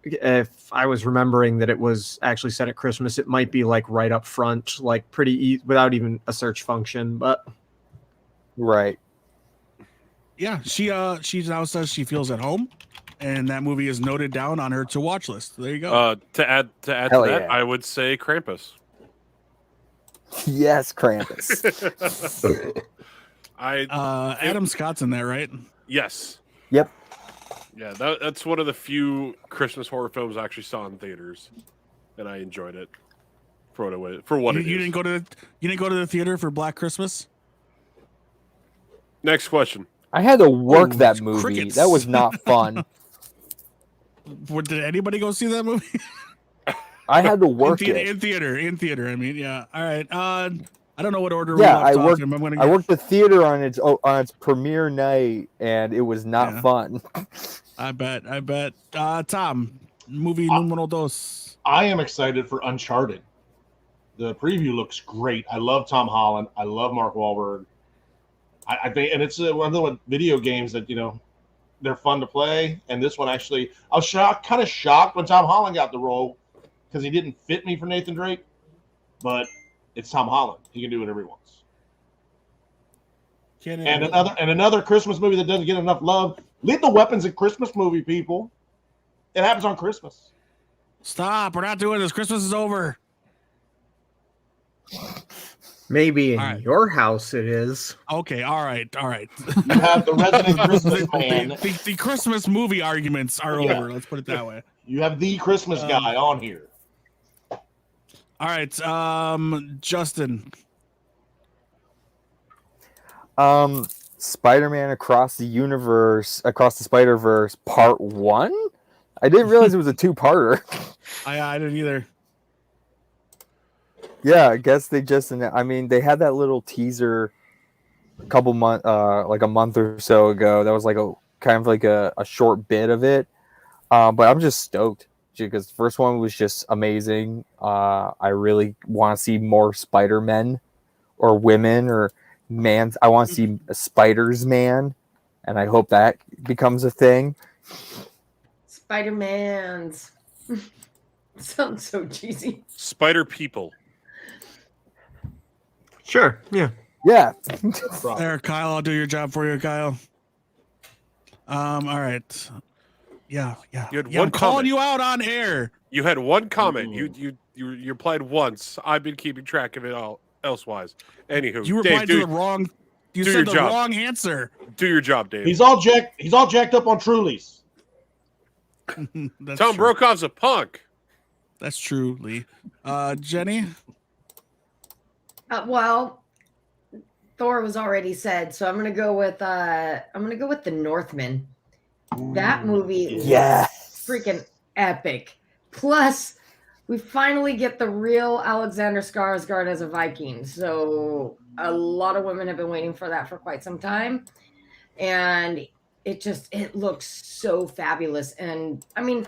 if I was remembering that it was actually set at Christmas, it might be like right up front, like without even a search function. But yeah, she now says she feels at home, and that movie is noted down on her to watch list. There you go. To add to that, I would say Krampus. Yes, Krampus. Adam Scott's in there, right? Yes. Yep. Yeah, that's one of the few Christmas horror films I actually saw in theaters, and I enjoyed it for what it is. You didn't go to the theater for Black Christmas? Next question. I had to work that movie. Crickets. That was not fun. Did anybody go see that movie? I had to work in theater. I mean, yeah. All right. I don't know what order. I worked the theater on its premiere night, and it was not fun. I bet. Tom, movie numero dos. I am excited for Uncharted. The preview looks great. I love Tom Holland. I love Mark Wahlberg. I think, and it's one of the video games that they're fun to play. And this one actually, I was kind of shocked when Tom Holland got the role, because he didn't fit me for Nathan Drake, but it's Tom Holland. He can do whatever he wants. And another Christmas movie that doesn't get enough love. Lethal Weapon's a Christmas movie, people. It happens on Christmas. Stop. We're not doing this. Christmas is over. Maybe in your house it is. Okay, all right. You have the resident Christmas man. The Christmas movie arguments are over. Let's put it that way. You have the Christmas guy on here. All right, Justin. Spider-Man Across the Spider-Verse Part 1? I didn't realize it was a two-parter. I didn't either. Yeah, I guess they they had that little teaser a couple months, like a month or so ago. That was like a short bit of it. But I'm just stoked because the first one was just amazing. I really want to see more Spider-Men or women or man. I want to see a Spiders-Man, and I hope that becomes a thing. Spider-Mans. Sounds so cheesy. Spider people. Sure. Yeah. Yeah. There, Kyle. I'll do your job for you, Kyle. All right. Yeah. I'm calling you out on air. You had one comment. You replied once. I've been keeping track of it all elsewise. Anywho, you replied to the wrong. You said the wrong answer. Do your job, Dave. He's all jacked up on Trulies. Tom Brokaw's a punk. That's true, Lee. Jenny. Well, Thor was already said, so I'm gonna go with The Northman. That movie is freaking epic. Plus, we finally get the real Alexander Skarsgård as a Viking. So a lot of women have been waiting for that for quite some time. And it looks so fabulous. And I mean,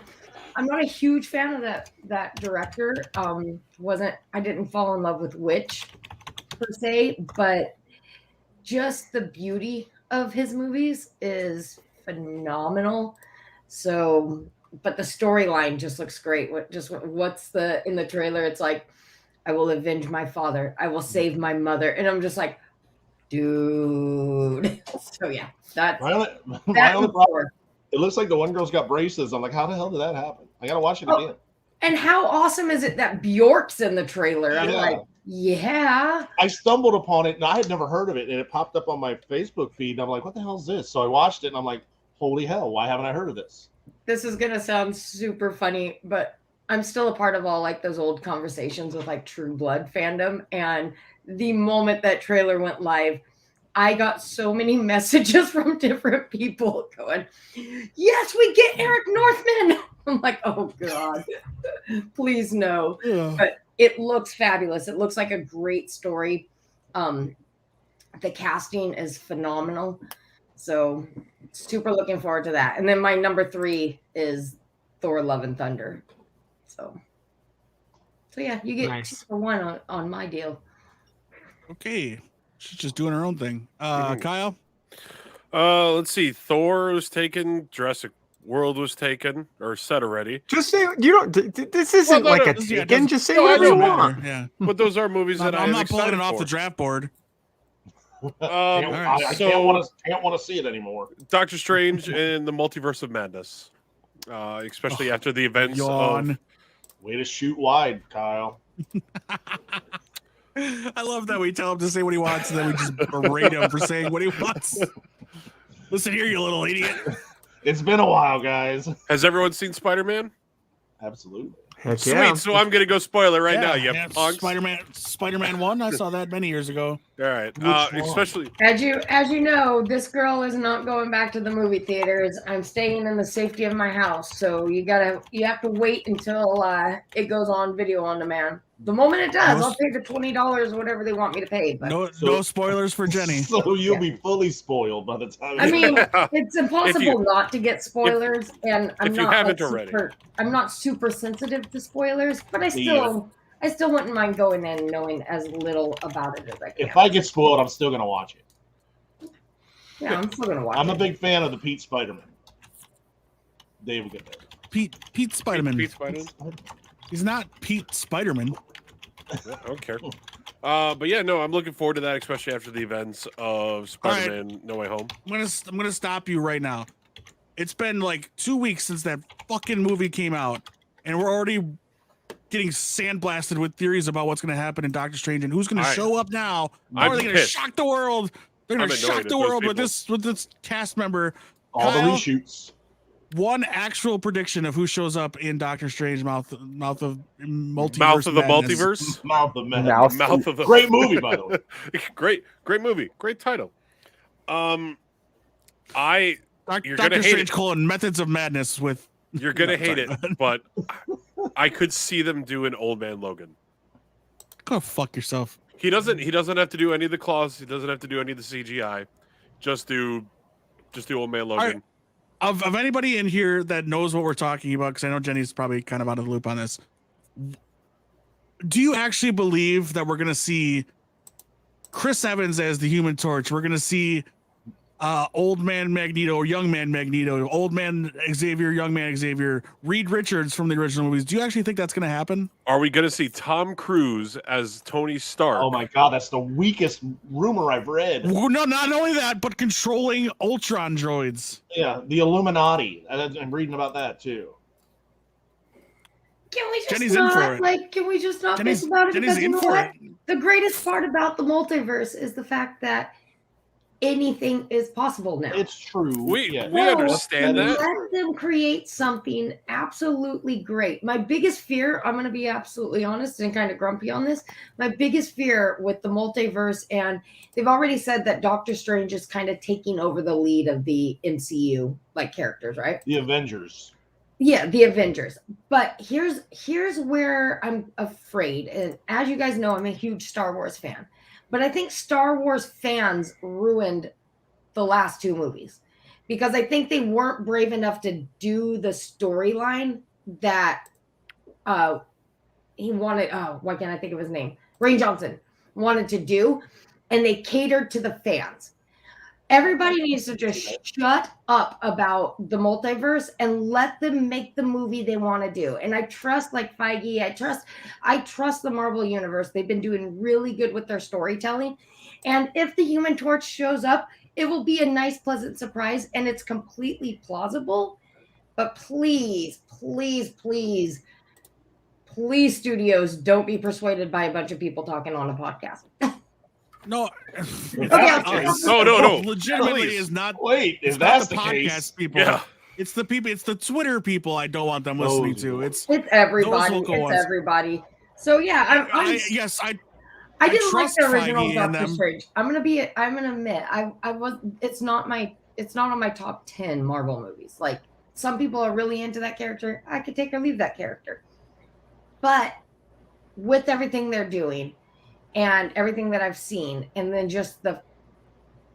I'm not a huge fan of that director. I didn't fall in love with Witch per se, but just the beauty of his movies is phenomenal. So, but the storyline just looks great. What's in the trailer? It's like, I will avenge my father. I will save my mother. And I'm just like, dude. So yeah, that's My only that. problem, it looks like the one girl's got braces. I'm like, how the hell did that happen? I gotta watch it again. And how awesome is it that Bjork's in the trailer? I'm Yeah. like, yeah. I stumbled upon it and I had never heard of it, and it popped up on my Facebook feed. And I'm like, what the hell is this? So I watched it and I'm like, holy hell, why haven't I heard of this? This is gonna sound super funny, but I'm still a part of all like those old conversations with like True Blood fandom. And the moment that trailer went live, I got so many messages from different people going, yes, we get Eric Northman. I'm like, oh God, please no. Yeah. But it looks fabulous. It looks like a great story. The casting is phenomenal. So super looking forward to that. And then my number 3 is Thor: Love and Thunder. So yeah, you get Nice. 2 for 1 on my deal. Okay. She's just doing her own thing. Kyle? Let's see. Thor was taken. Jurassic World was taken or set already. Just say you don't. This isn't no, like no, a yeah, taken. Just say no, I whatever you know, want. Yeah. But those are movies that I'm I'm not pulling excited it off for. the draft board. I So can't want to see it anymore. Doctor Strange and the Multiverse of Madness, especially after the events Yawn. of. Way to shoot wide, Kyle. I love that we tell him to say what he wants and then we just berate him for saying what he wants. Listen here, you little idiot. It's been a while, guys. Has everyone seen Spider-Man? Absolutely. Heck Sweet. yeah. So I'm gonna go spoiler right now. Yeah, You punks. Spider-Man 1. I saw that many years ago. All right. Which one? Especially. As you know, this girl is not going back to the movie theaters. I'm staying in the safety of my house. So you have to wait until it goes on video on demand. The moment it does, I'll pay the $20 whatever they want me to pay. But No spoilers for Jenny. So you'll be fully spoiled by the time. I mean, it's impossible not to get spoilers, and if you haven't already. I'm not super sensitive to spoilers, but I still wouldn't mind going in knowing as little about it as I can. If I get spoiled, I'm still gonna watch it. Yeah, I'm still gonna watch it. I'm a big fan of the Pete Spider-Man. Dave will get there. Pete Spider-Man. Pete Spider-Man? He's not Pete Spider-Man. Yeah, I don't care. But yeah, no, I'm looking forward to that, especially after the events of Spider-Man No Way Home. I'm gonna stop you right now. It's been like 2 weeks since that fucking movie came out, and we're already getting sandblasted with theories about what's gonna happen in Doctor Strange and who's gonna show up now. How I'm are they gonna pissed. shock the world? They're gonna I'm shock annoyed the at those world with people. this cast member. All the Kyle? reshoots. One actual prediction of who shows up in Doctor Strange Mouth of Multiverse. Mouth of the Madness. Multiverse. Mouth of Man. Mouth of the Great movie, by the way. great movie. Great title. You're Doctor gonna hate Strange: it. Methods of Madness with. You're gonna No, hate sorry. it, but I could see them do an Old Man Logan. Go fuck yourself. He doesn't have to do any of the claws. He doesn't have to do any of the CGI. Just do Old Man Logan. Of anybody in here that knows what we're talking about, because I know Jenny's probably kind of out of the loop on this. Do you actually believe that we're gonna see Chris Evans as the Human Torch? We're gonna see Old Man Magneto or Young Man Magneto, Old Man Xavier, Young Man Xavier, Reed Richards from the original movies. Do you actually think that's gonna happen? Are we gonna see Tom Cruise as Tony Stark? Oh my god, that's the weakest rumor I've read. Well, no, not only that, but controlling Ultron droids. Yeah, the Illuminati. I'm reading about that too. Can we just Jenny's in for it. can we just not Jenny's think about it? Because you in know for what? it. The greatest part about the multiverse is the fact that anything is possible now. It's true. We yeah. understand that. Let them create something absolutely great. My biggest fear, I'm going to be absolutely honest and kind of grumpy on this. My biggest fear with the multiverse, and they've already said that Doctor Strange is kind of taking over the lead of the MCU like characters, right? The Avengers. Yeah, the Avengers. But here's where I'm afraid. And as you guys know, I'm a huge Star Wars fan. But I think Star Wars fans ruined the last 2 movies because I think they weren't brave enough to do the storyline that he wanted. Oh, why can't I think of his name? Rain Johnson wanted to do, and they catered to the fans. Everybody needs to just shut up about the multiverse and let them make the movie they want to do. And I trust like Feige. I trust the Marvel universe. They've been doing really good with their storytelling. And if the Human Torch shows up, it will be a nice, pleasant surprise, and it's completely plausible. But please, please, please, please, studios, don't be persuaded by a bunch of people talking on a podcast. No, Okay. No. Legitimately Please. is not. Wait, It's if not that's the the podcast case, people. Yeah. It's the people. It's the Twitter people. I don't want them listening Those to. are- It's Everybody. local It's ones. everybody. So yeah, I didn't like trust the original Feige and Doctor them. Strange. I'm gonna admit, I was. It's not on my top 10 Marvel movies. Like some people are really into that character. I could take or leave that character. But with everything they're doing and everything that I've seen, and then just the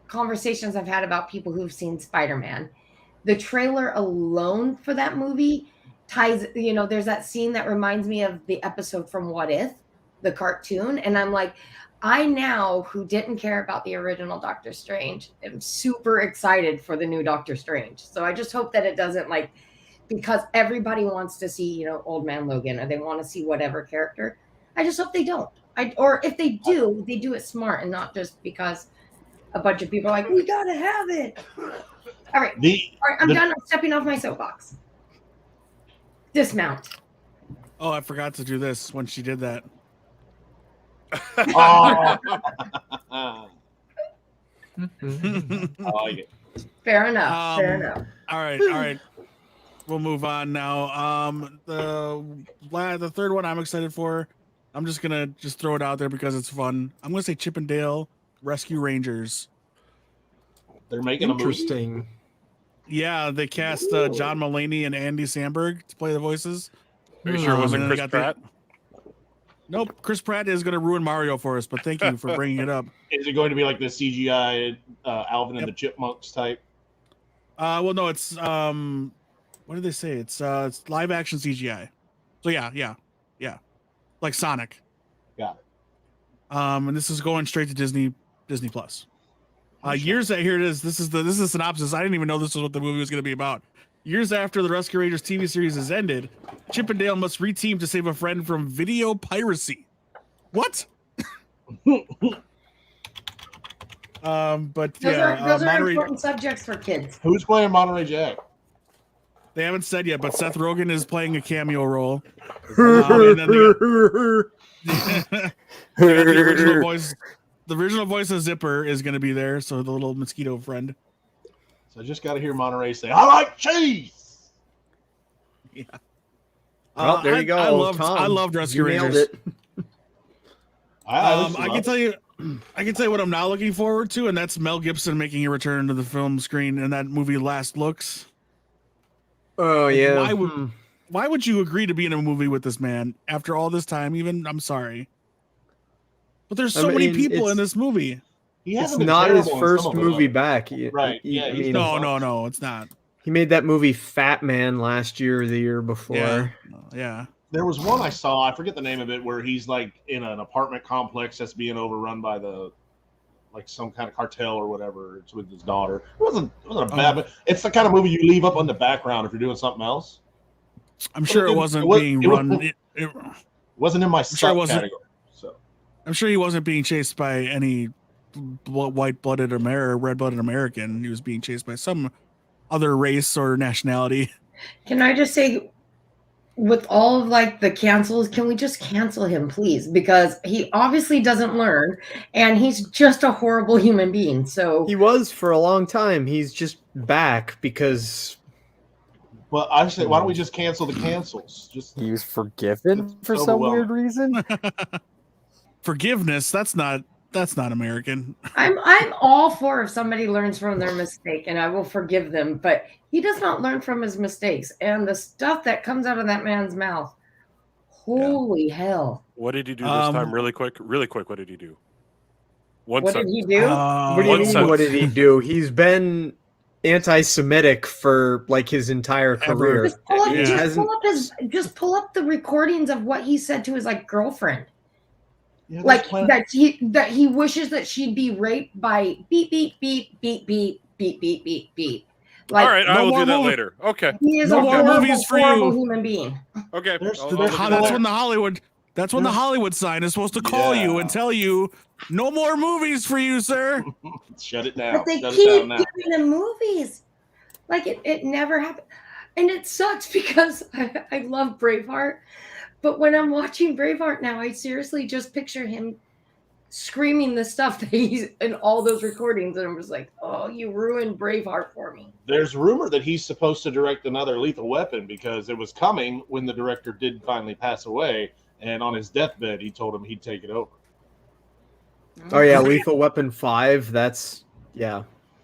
conversations I've had about people who've seen Spider-Man, the trailer alone for that movie ties, there's that scene that reminds me of the episode from What If, the cartoon. And I'm like, I now, who didn't care about the original Doctor Strange, am super excited for the new Doctor Strange. So I just hope that it doesn't because everybody wants to see, Old Man Logan, or they want to see whatever character. I just hope they don't. Or if they do it smart and not just because a bunch of people are like, we gotta have it. All right. I'm done. I'm stepping off my soapbox. Dismount. Oh, I forgot to do this when she did that. I like it. Fair enough. Fair enough. All right. We'll move on now. The third one I'm excited for. I'm just gonna throw it out there because it's fun. I'm gonna say Chippendale Rescue Rangers. They're making a movie. Interesting. Yeah, they cast John Mulaney and Andy Samberg to play the voices. Are you sure it wasn't and then Chris they Pratt? Nope, Chris Pratt is gonna ruin Mario for us, but thank you for bringing it up. Is it going to be like the CGI Alvin and the Chipmunks type? Well, no, it's what did they say? It's live action CGI. So yeah, like Sonic. Got it. And this is going straight to Disney Plus. Years here it is. This is the synopsis. I didn't even know this was what the movie was going to be about. Years after the Rescue Rangers TV series has ended, Chippendale must reteam to save a friend from video piracy. What? But Those are Monterey, important subjects for kids. Who's playing Monterey Jack? they haven't said yet, but Seth Rogen is playing a cameo role. And then the original voice of Zipper is going to be there, so the little mosquito friend. So I just got to hear Monterey say, "I like cheese." Yeah. Well, there you go. I loved Rescue You nailed Rangers. it. I can tell you what I'm not looking forward to, and that's Mel Gibson making a return to the film screen in that movie Last Looks. Oh yeah. Why would you agree to be in a movie with this man after all this time? Even I'm sorry, but there's so many people in this movie. It's not his first movie back. Right. No, it's not. He made that movie Fat Man last year or the year before. Yeah. There was one I saw, I forget the name of it, where he's like in an apartment complex that's being overrun by some kind of cartel or whatever. It's with his daughter. It wasn't a bad, but it's the kind of movie you leave up on the background if you're doing something else. I'm sure it wasn't being run. It wasn't in my category. So I'm sure he wasn't being chased by any white-blooded or red-blooded American. He was being chased by some other race or nationality. Can I just say, with all of the cancels, can we just cancel him, please? Because he obviously doesn't learn, and he's just a horrible human being. So he was for a long time. He's just back because. Well, I say, why don't we just cancel the cancels? He was forgiven for some weird reason. Forgiveness? That's not American. I'm all for if somebody learns from their mistake, and I will forgive them. But he does not learn from his mistakes, and the stuff that comes out of that man's mouth. Holy hell! What did he do this time? Really quick. What did he do? What did he do? What do you mean? What did he do? He's been anti-Semitic for like his entire career. Just pull up, Yeah. just pull up the recordings of what he said to his like girlfriend. Yeah, Like that he wishes that she'd be raped by beep beep beep beep beep beep beep beep beep. Like, all right, I no will more do that movie- later. Okay. he is No a more horrible, movies for horrible you. human being. Okay. There's- I'll there's look at That's that. when the Hollywood. That's when the Hollywood sign is supposed to call you and tell you, no more movies for you, sir. Shut it down. But they Shut it keep down now. doing the movies. Like it never happened. And it sucks because I love Braveheart. But when I'm watching Braveheart now, I seriously just picture him screaming the stuff that he's in all those recordings. And I'm just like, oh, you ruined Braveheart for me. There's rumor that he's supposed to direct another Lethal Weapon because it was coming when the director did finally pass away. And on his deathbed, he told him he'd take it over. Oh yeah, Lethal Weapon 5. That's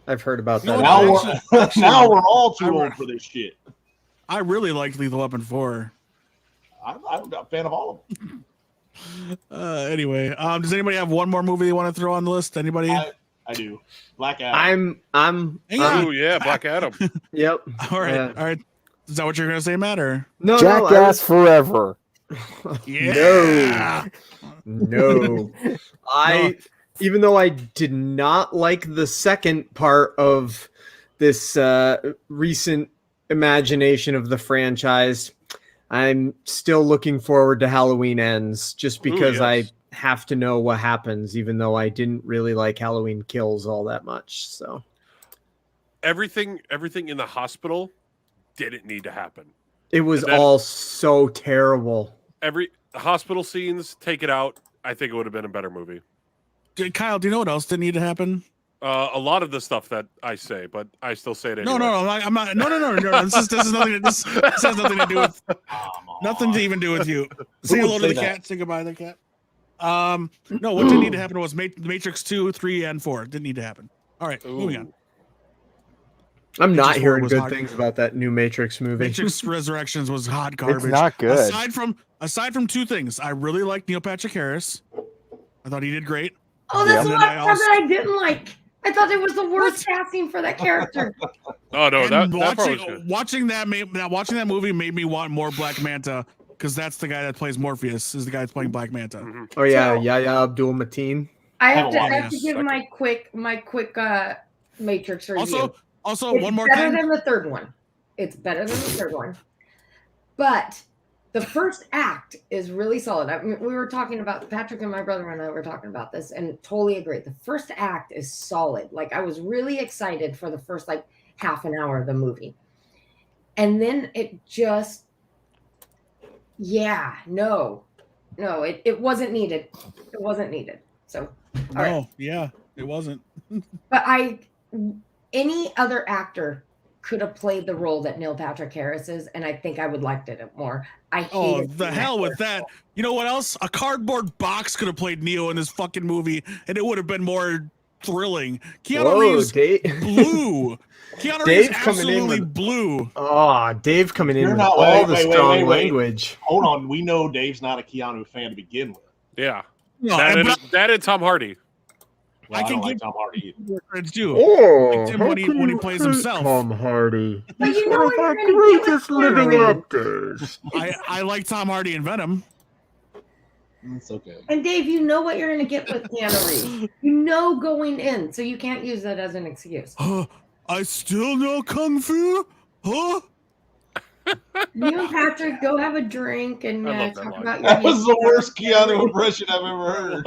I've heard about No, that. Now actually- now we're all too I- old for this shit. I really liked Lethal Weapon 4. I'm a fan of all of them. Anyway, does anybody have one more movie they want to throw on the list? Anybody? I do. Black Adam. I'm Hang on. Ooh, yeah, Black Adam. Yep. All right, Yeah. all right. Is that what you're gonna say, Matt? Or No, Jackass forever. yeah, No. Even though I did not like the second part of this recent imagination of the franchise, I'm still looking forward to Halloween Ends just because yes. I have to know what happens, even though I didn't really like Halloween Kills all that much. So Everything in the hospital didn't need to happen. it was And then- all so terrible. The hospital scenes, take it out. I think it would have been a better movie. Kyle, do you know what else didn't need to happen? A lot of the stuff that I say, but I still say it anyway. No, I'm not. No. This is nothing. This has nothing to do with. Nothing to even do with you. Say would hello to say the that? cat. Say goodbye to the cat. No, what didn't need to happen was Matrix 2, 3, and 4. Didn't need to happen. All right, moving on. I'm not Matrix 4 hearing was good hot. things about that new Matrix movie. Matrix Resurrections was hot garbage. It's not good. Aside from two things, I really liked Neil Patrick Harris. I thought he did great. Oh, that's Yeah. the And then last I part also- that I didn't like. I thought it was the worst casting for that character. Oh no, that And part was good. watching that movie made me want more Black Manta because that's the guy that plays Morpheus. Is the guy that's playing Black Manta. Mhm. Oh yeah, So- Yahya Abdul Mateen. I haven't have watched to it. give my quick Matrix review. Also, It's one more better time. than the third one. It's better than the third one. But the first act is really solid. I mean, we were talking about, Patrick and my brother and I were talking about this and totally agree. The first act is solid. Like, I was really excited for the first like half an hour of the movie. And then it just, it wasn't needed. It wasn't needed. So, all right. Yeah, it wasn't. But any other actor could have played the role that Neil Patrick Harris is, and I think I would liked it more. I Oh, hated the seeing hell with character. that. You know what else? A cardboard box could have played Neo in this fucking movie, and it would have been more thrilling. Keanu Reeves Dave. blew. Keanu Dave Reeves coming in absolutely with- blew. Oh, Dave coming in You're with not- all wait, the wait, strong wait. language. Hold on. We know Dave's not a Keanu fan to begin with. Yeah, No, that and Tom Hardy. Well, I I can don't like give- Tom Hardy either. credits too. Oh, Like Tim when he plays himself. Tom Hardy. But you know what you're gonna get with Keanu actors. I like Tom Hardy and Venom. It's okay. And Dave, you know what you're going to get with Keanu Reeves. You know going in, so you can't use that as an excuse. I still know Kung Fu? Huh? You and Patrick go have a drink and I love that talk line. about That your was the worst Keanu impression I've ever heard.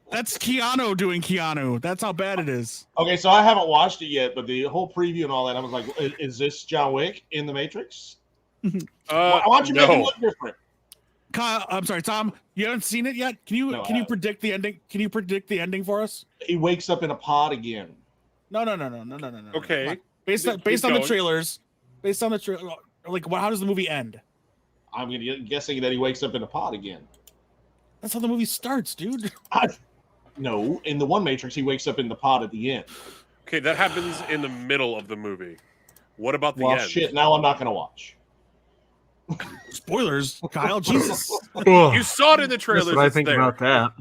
That's Keanu doing Keanu. That's how bad it is. Okay, so I haven't watched it yet, but the whole preview and all that, I was like, is this John Wick in the Matrix? Why don't you make him no. look different? Kyle, I'm sorry, Tom. You haven't seen it yet. Can you No, I can you haven't. predict the ending? Can you predict the ending for us? He wakes up in a pod again. No. Okay. Come on. Based on Keep the going. trailers, like how does the movie end? I'm guessing that he wakes up in a pod again. That's how the movie starts, dude. No, in the one Matrix, he wakes up in the pod at the end. Okay, that happens in the middle of the movie. What about the Well, end? shit, now I'm not going to watch. Spoilers, Kyle. Jesus. You saw it in the trailers. What I it's think there. about that.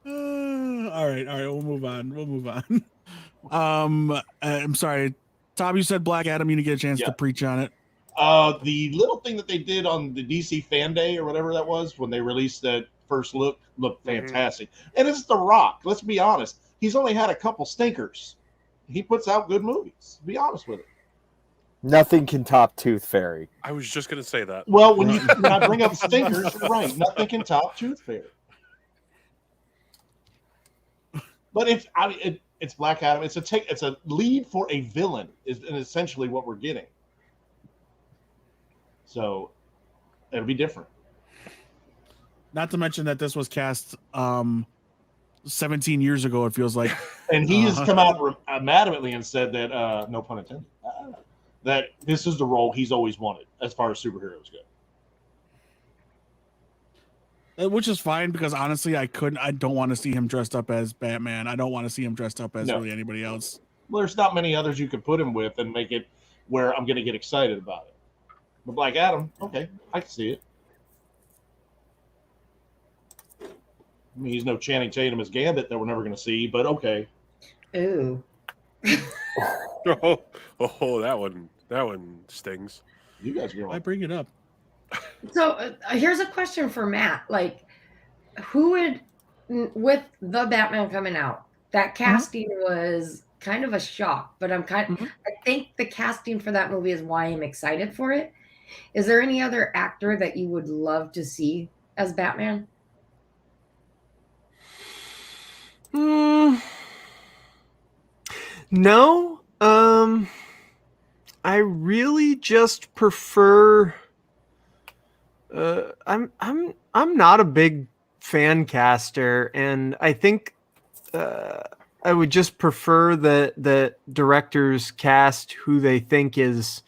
All right. We'll move on. I'm sorry, Tom. You said Black Adam. You didn't get a chance Yeah. to preach on it. The little thing that they did on the DC Fan Day or whatever that was when they released that first looked fantastic. And it's The Rock. Let's be honest. He's only had a couple stinkers. He puts out good movies. Be honest with it. Nothing can top Tooth Fairy. I was just going to say that. Well, when I bring up stinkers, you're right. Nothing can top Tooth Fairy. But it's Black Adam. It's a lead for a villain is essentially what we're getting. So it'll be different. Not to mention that this was cast 17 years ago, it feels like. And he has come out adamantly and said that, no pun intended, that this is the role he's always wanted as far as superheroes go. Which is fine because honestly, I don't want to see him dressed up as Batman. I don't want to see him dressed up as really anybody else. Well, there's not many others you could put him with and make it where I'm going to get excited about it. But Black Adam, okay, I can see it. I mean, he's no Channing Tatum as Gambit that we're never going to see, but okay. Ooh. Oh, that one stings. You guys are I going. bring it up. So here's a question for Matt. Like, who would, with the Batman coming out, that casting was kind of a shock, but I think the casting for that movie is why I'm excited for it. Is there any other actor that you would love to see as Batman? No. I really just prefer. I'm not a big fan caster, and I think I would just prefer that directors cast who they think is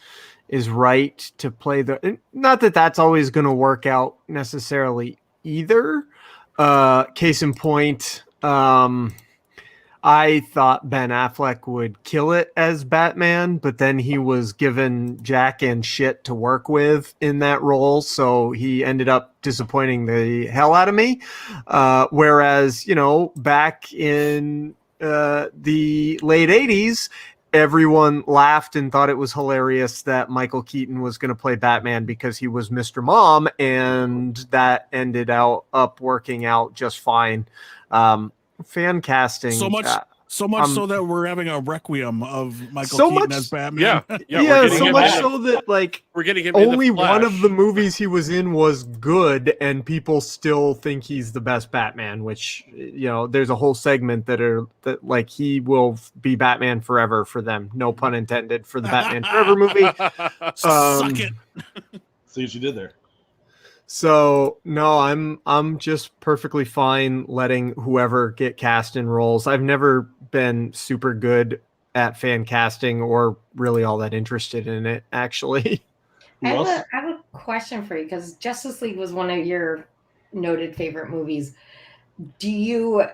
right to play the. Not that that's always going to work out necessarily either. Case in point, I thought Ben Affleck would kill it as Batman, but then he was given jack and shit to work with in that role, so he ended up disappointing the hell out of me. Whereas, back in the late 80s, everyone laughed and thought it was hilarious that Michael Keaton was going to play Batman because he was Mr. Mom, and that ended up working out just fine. Fan casting So much so that we're having a requiem of Michael so Keaton much- as Batman. Yeah, so much so that we're getting him only in the one of Flash. the movies he was in was good, and people still think he's the best Batman, which there's a whole segment that like he will be Batman forever for them, no pun intended, for the Batman Forever movie. Suck it. See what you did there. So no, I'm just perfectly fine letting whoever get cast in roles. I've never been super good at fan casting or really all that interested in it, actually. I have a question for you because Justice League was one of your noted favorite movies. Do you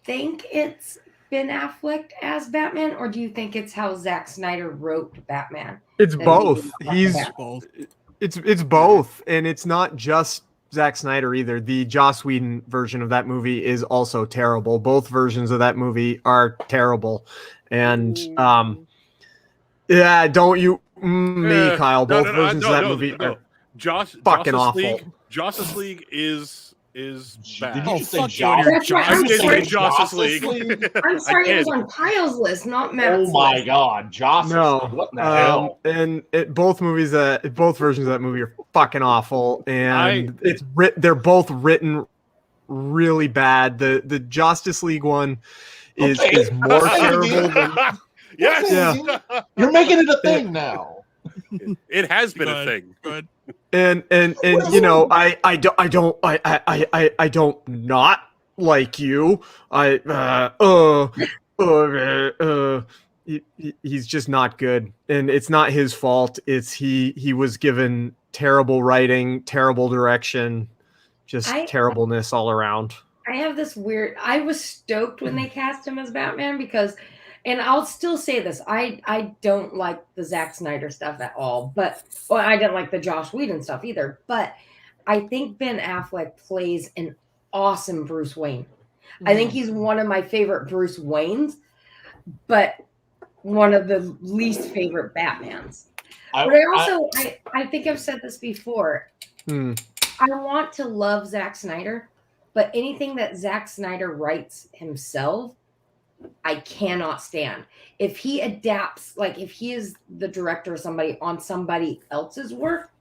think it's Ben Affleck as Batman, or do you think it's how Zack Snyder wrote Batman? It's And both. he's Both. It's both, and it's not just Zack Snyder either. The Joss Whedon version of that movie is also terrible. Both versions of that movie are terrible, and don't you me, Kyle? Both versions of that movie are fucking awful. Justice League is bad. Did you say fuck Joss? you, That's right. I I'm did sorry. say Justice League. I'm sorry, it was did. on Kyle's list, not Matt's Oh my list. God, Joss! No, What in the hell? and both versions of that movie are fucking awful, and they're both written really bad. The Justice League one is more terrible than. Yes, Yeah. You're making it a thing now. it has been a Good. thing. Good. And I don't not like you. He's just not good, and it's not his fault. It's he was given terrible writing, terrible direction, just terribleness all around. I have this weird. I was stoked when they cast him as Batman because, and I'll still say this: I don't like the Zack Snyder stuff at all. But I didn't like the Joss Whedon stuff either. But I think Ben Affleck plays an awesome Bruce Wayne. I think he's one of my favorite Bruce Waynes. but one of the least favorite Batmans. But I think I've said this before. I want to love Zack Snyder, but anything that Zack Snyder writes himself, I cannot stand. If he adapts, like if he is the director or somebody on somebody else's work,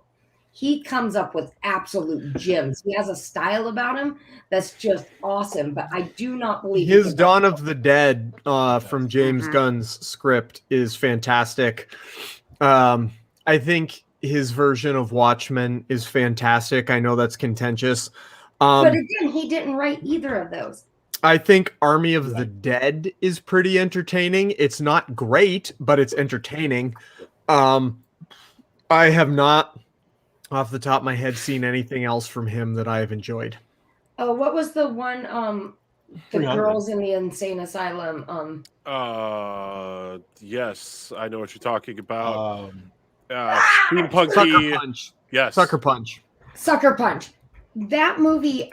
he comes up with absolute gems. He has a style about him that's just awesome, but I do not believe his Dawn of the Dead from James Gunn's script is fantastic. I think his version of Watchmen is fantastic. I know that's contentious. But again, he didn't write either of those. I think Army of the Dead is pretty entertaining. It's not great, but it's entertaining. I have not, off the top of my head, seen anything else from him that I have enjoyed. Oh, what was the one? The girls in the insane asylum. Yes, I know what you're talking about. Sucker Punch. Yes. Sucker Punch. Sucker Punch. That movie,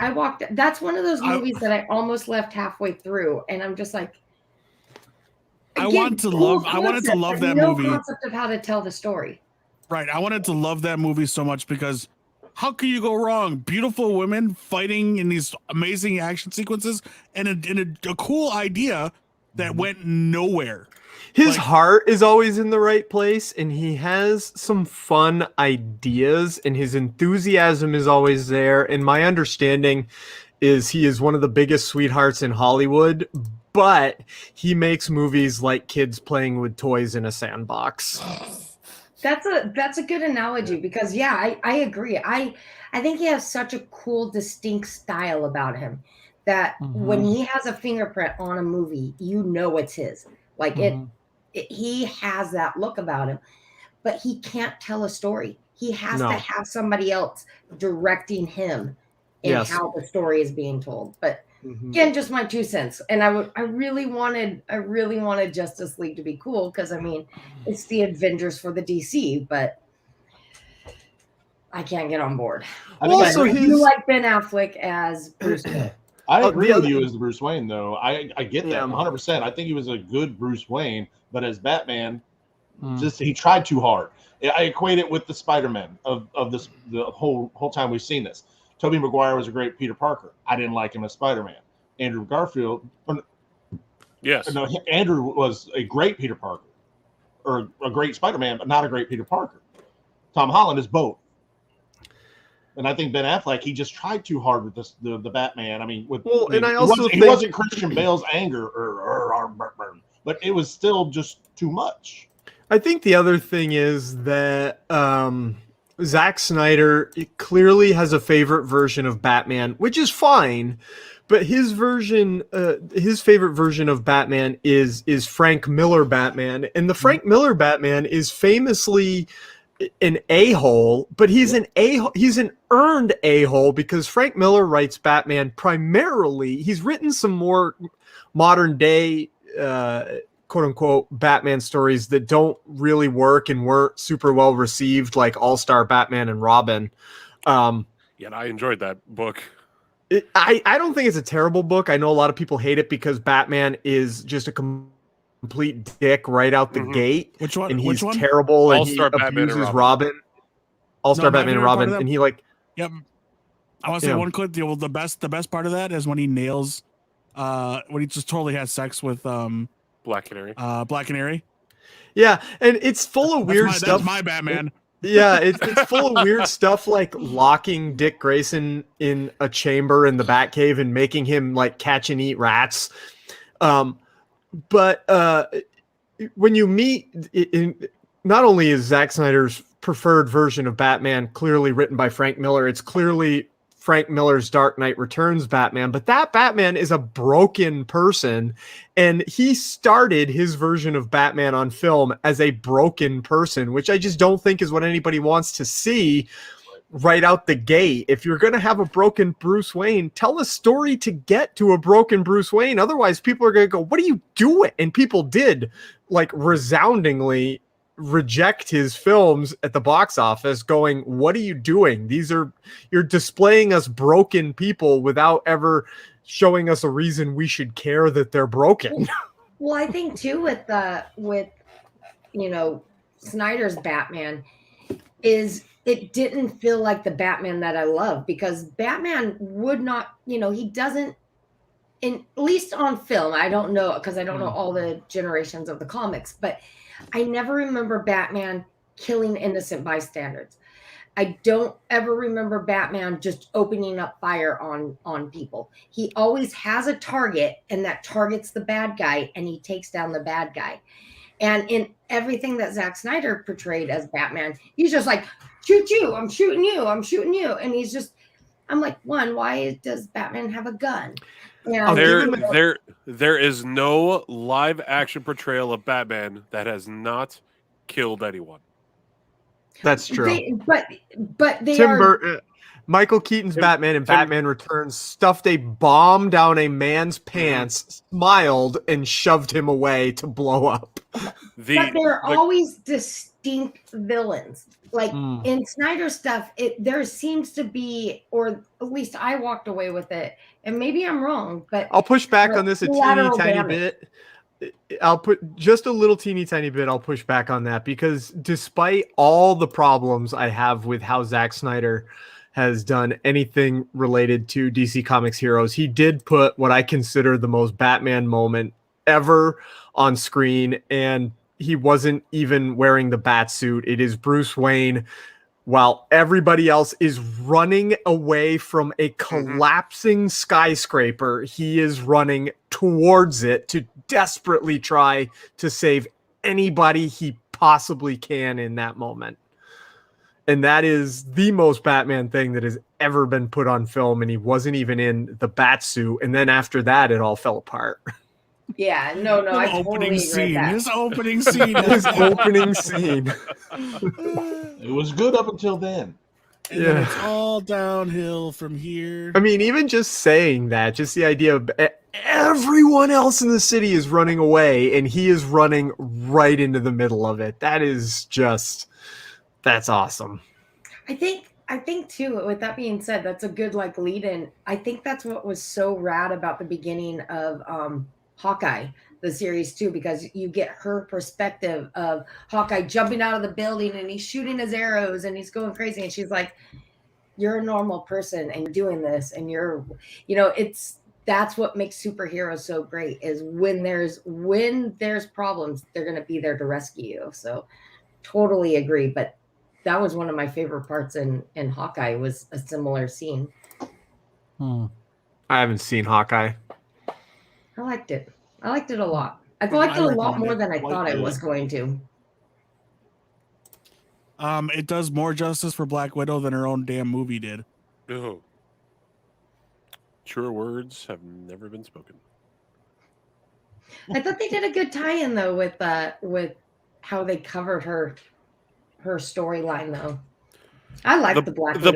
that's one of those movies that I almost left halfway through, and I'm just like, I wanted to love that movie. No concept of how to tell the story. Right. I wanted to love that movie so much because how can you go wrong? Beautiful women fighting in these amazing action sequences and a cool idea that went nowhere. His heart is always in the right place, and he has some fun ideas, and his enthusiasm is always there. And my understanding is he is one of the biggest sweethearts in Hollywood, but he makes movies like kids playing with toys in a sandbox. That's a good analogy because I agree. I think he has such a cool, distinct style about him that when he has a fingerprint on a movie, you know it's his. Like he has that look about him, but he can't tell a story. He has to have somebody else directing him in how the story is being told. But again, just my 2 cents. And I really wanted Justice League to be cool because I mean it's the Avengers for the DC, but I can't get on board. Also, you like Ben Affleck as Bruce Wayne. I agree with you as the Bruce Wayne, though. I get that 100%. I think he was a good Bruce Wayne, but as Batman, he tried too hard. I equate it with the Spider-Man of this the whole time we've seen this. Tobey Maguire was a great Peter Parker. I didn't like him as Spider-Man. Andrew Garfield, yes, no, Andrew was a great Peter Parker, or a great Spider-Man, but not a great Peter Parker. Tom Holland is both. And I think Ben Affleck, he just tried too hard with the Batman. I mean, he wasn't Christian Bale's anger, but it was still just too much. I think the other thing is that Zack Snyder clearly has a favorite version of Batman, which is fine, but his favorite version of Batman is Frank Miller Batman, and the Frank Miller Batman is famously an a-hole, but he's an earned a-hole because Frank Miller writes Batman primarily. He's written some more modern day quote unquote Batman stories that don't really work and weren't super well received, like All-Star Batman and Robin. I enjoyed that book. I don't think it's a terrible book. I know a lot of people hate it because Batman is just a complete dick right out the gate. Which one? And he's Which one? terrible, and All-Star he Batman abuses and Robin. All-Star Batman and Robin, and he like. Yep. I want to say one clip. The best part of that is when he nails, when he just totally has sex with Black Canary. Black Canary. Yeah, and it's full of weird stuff. That's my Batman. Yeah, it's full of weird stuff like locking Dick Grayson in a chamber in the Batcave and making him like catch and eat rats. But when you meet, not only is Zack Snyder's preferred version of Batman clearly written by Frank Miller, it's clearly Frank Miller's Dark Knight Returns Batman, but that Batman is a broken person, and he started his version of Batman on film as a broken person, which I just don't think is what anybody wants to see right out the gate. If you're going to have a broken Bruce Wayne, tell a story to get to a broken Bruce Wayne. Otherwise, people are going to go, what are you doing? And people did, like, resoundingly reject his films at the box office, going, what are you doing? You're displaying us broken people without ever showing us a reason we should care that they're broken. Well, I think too with Snyder's Batman is it didn't feel like the Batman that I love, because Batman would not, he doesn't, at least on film. I don't know, because I don't know all the generations of the comics, but I never remember Batman killing innocent bystanders. I don't ever remember Batman just opening up fire on people. He always has a target, and that target's the bad guy, and he takes down the bad guy. And in everything that Zack Snyder portrayed as Batman, he's just like, shoot you, I'm shooting you, I'm shooting you. And he's just, I'm like, one, why does Batman have a gun? There is no live action portrayal of Batman that has not killed anyone. That's true. But they are. Michael Keaton's Batman and Batman Returns stuffed a bomb down a man's pants, smiled, and shoved him away to blow up. But they're always distinct villains. Like in Snyder stuff, there seems to be, or at least I walked away with it, and maybe I'm wrong, but I'll push back on this a teeny tiny bit. I'll put just a little teeny tiny bit. I'll push back on that, because despite all the problems I have with how Zack Snyder has done anything related to DC Comics heroes, he did put what I consider the most Batman moment ever on screen, and he wasn't even wearing the bat suit. It is Bruce Wayne, while everybody else is running away from a collapsing skyscraper, he is running towards it to desperately try to save anybody he possibly can in that moment. And that is the most Batman thing that has ever been put on film, and he wasn't even in the bat suit. And then after that, it all fell apart. Yeah, no, I totally agree with that. His opening scene. His opening scene. It was good up until then. And then it's all downhill from here. I mean, even just saying that, just the idea of everyone else in the city is running away, and he is running right into the middle of it. That is just, that's awesome. I think too, with that being said, that's a good lead in. I think that's what was so rad about the beginning of Hawkeye, the series too, because you get her perspective of Hawkeye jumping out of the building and he's shooting his arrows and he's going crazy, and she's like, you're a normal person and you're doing this, and you're, that's what makes superheroes so great, is when there's problems, they're going to be there to rescue you. So totally agree. But that was one of my favorite parts in Hawkeye, was a similar scene. I haven't seen Hawkeye. I liked it. I liked it a lot. I liked it a lot more than I thought I was going to. It does more justice for Black Widow than her own damn movie did. Oh. Truer words have never been spoken. I thought they did a good tie-in though with how they covered her storyline though. I liked the Black Widow.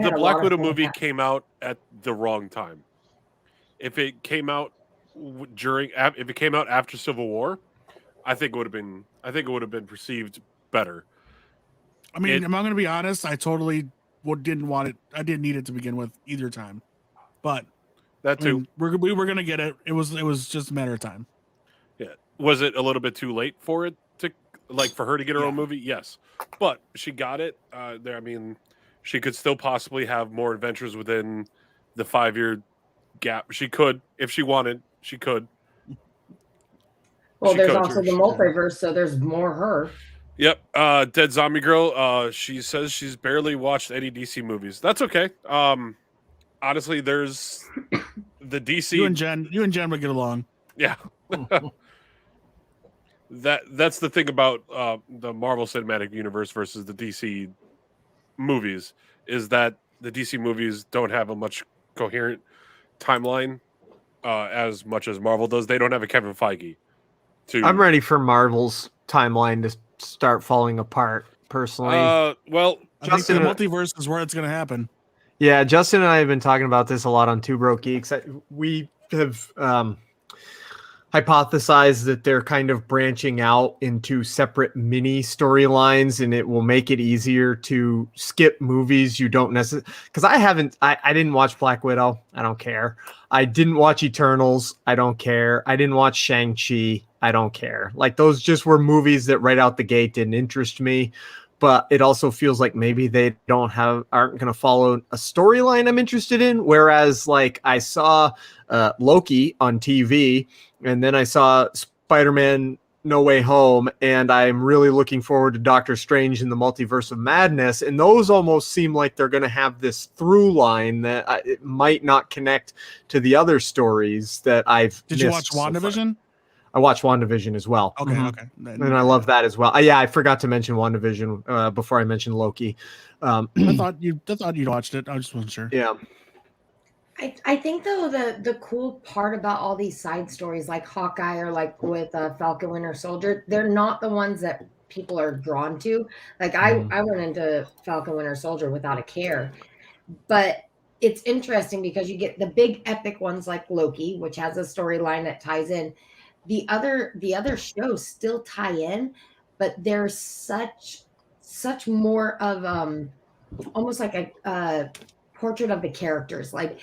The Black Widow movie came out at the wrong time. If it came out if it came out after Civil War, I think it would have been perceived better. I mean, am I going to be honest? I totally didn't want it. I didn't need it to begin with either time, but that too. We were going to get it. It was just a matter of time. Yeah. Was it a little bit too late for it to for her to get her own movie? Yes, but she got it. I mean, she could still possibly have more adventures within the 5-year gap. She could, if she wanted. She could. Well, there's also the multiverse, so there's more her. Yep. Dead Zombie Girl. She says she's barely watched any DC movies. That's okay. Honestly, there's the DC. You and Jen would get along. Yeah. That's the thing about the Marvel Cinematic Universe versus the DC movies, is that the DC movies don't have a much coherent timeline as much as Marvel does. They don't have a Kevin Feige. I'm ready for Marvel's timeline to start falling apart, personally. Well, I think the multiverse is where it's going to happen. Yeah, Justin and I have been talking about this a lot on Two Broke Geeks. We have hypothesize that they're kind of branching out into separate mini storylines, and it will make it easier to skip movies you don't necessarily. Because I didn't watch Black Widow. I don't care. I didn't watch Eternals. I don't care. I didn't watch Shang-Chi. I don't care. Like, those just were movies that right out the gate didn't interest me. But it also feels like maybe they aren't going to follow a storyline I'm interested in. Whereas, like, I saw Loki on TV, and then I saw Spider-Man No Way Home, and I'm really looking forward to Doctor Strange in the Multiverse of Madness. And those almost seem like they're going to have this through line that it might not connect to the other stories that I've Did you watch WandaVision? I watched WandaVision as well. Okay, Mhm. okay. And I love that as well. Yeah, I forgot to mention WandaVision before I mentioned Loki. I thought you'd watched it. I just wasn't sure. Yeah. I think though the cool part about all these side stories like Hawkeye or like with Falcon Winter Soldier, they're not the ones that people are drawn to. Like I went into Falcon Winter Soldier without a care, but it's interesting because you get the big epic ones like Loki, which has a storyline that ties in. The other shows still tie in, but there's such more of almost like a portrait of the characters. Like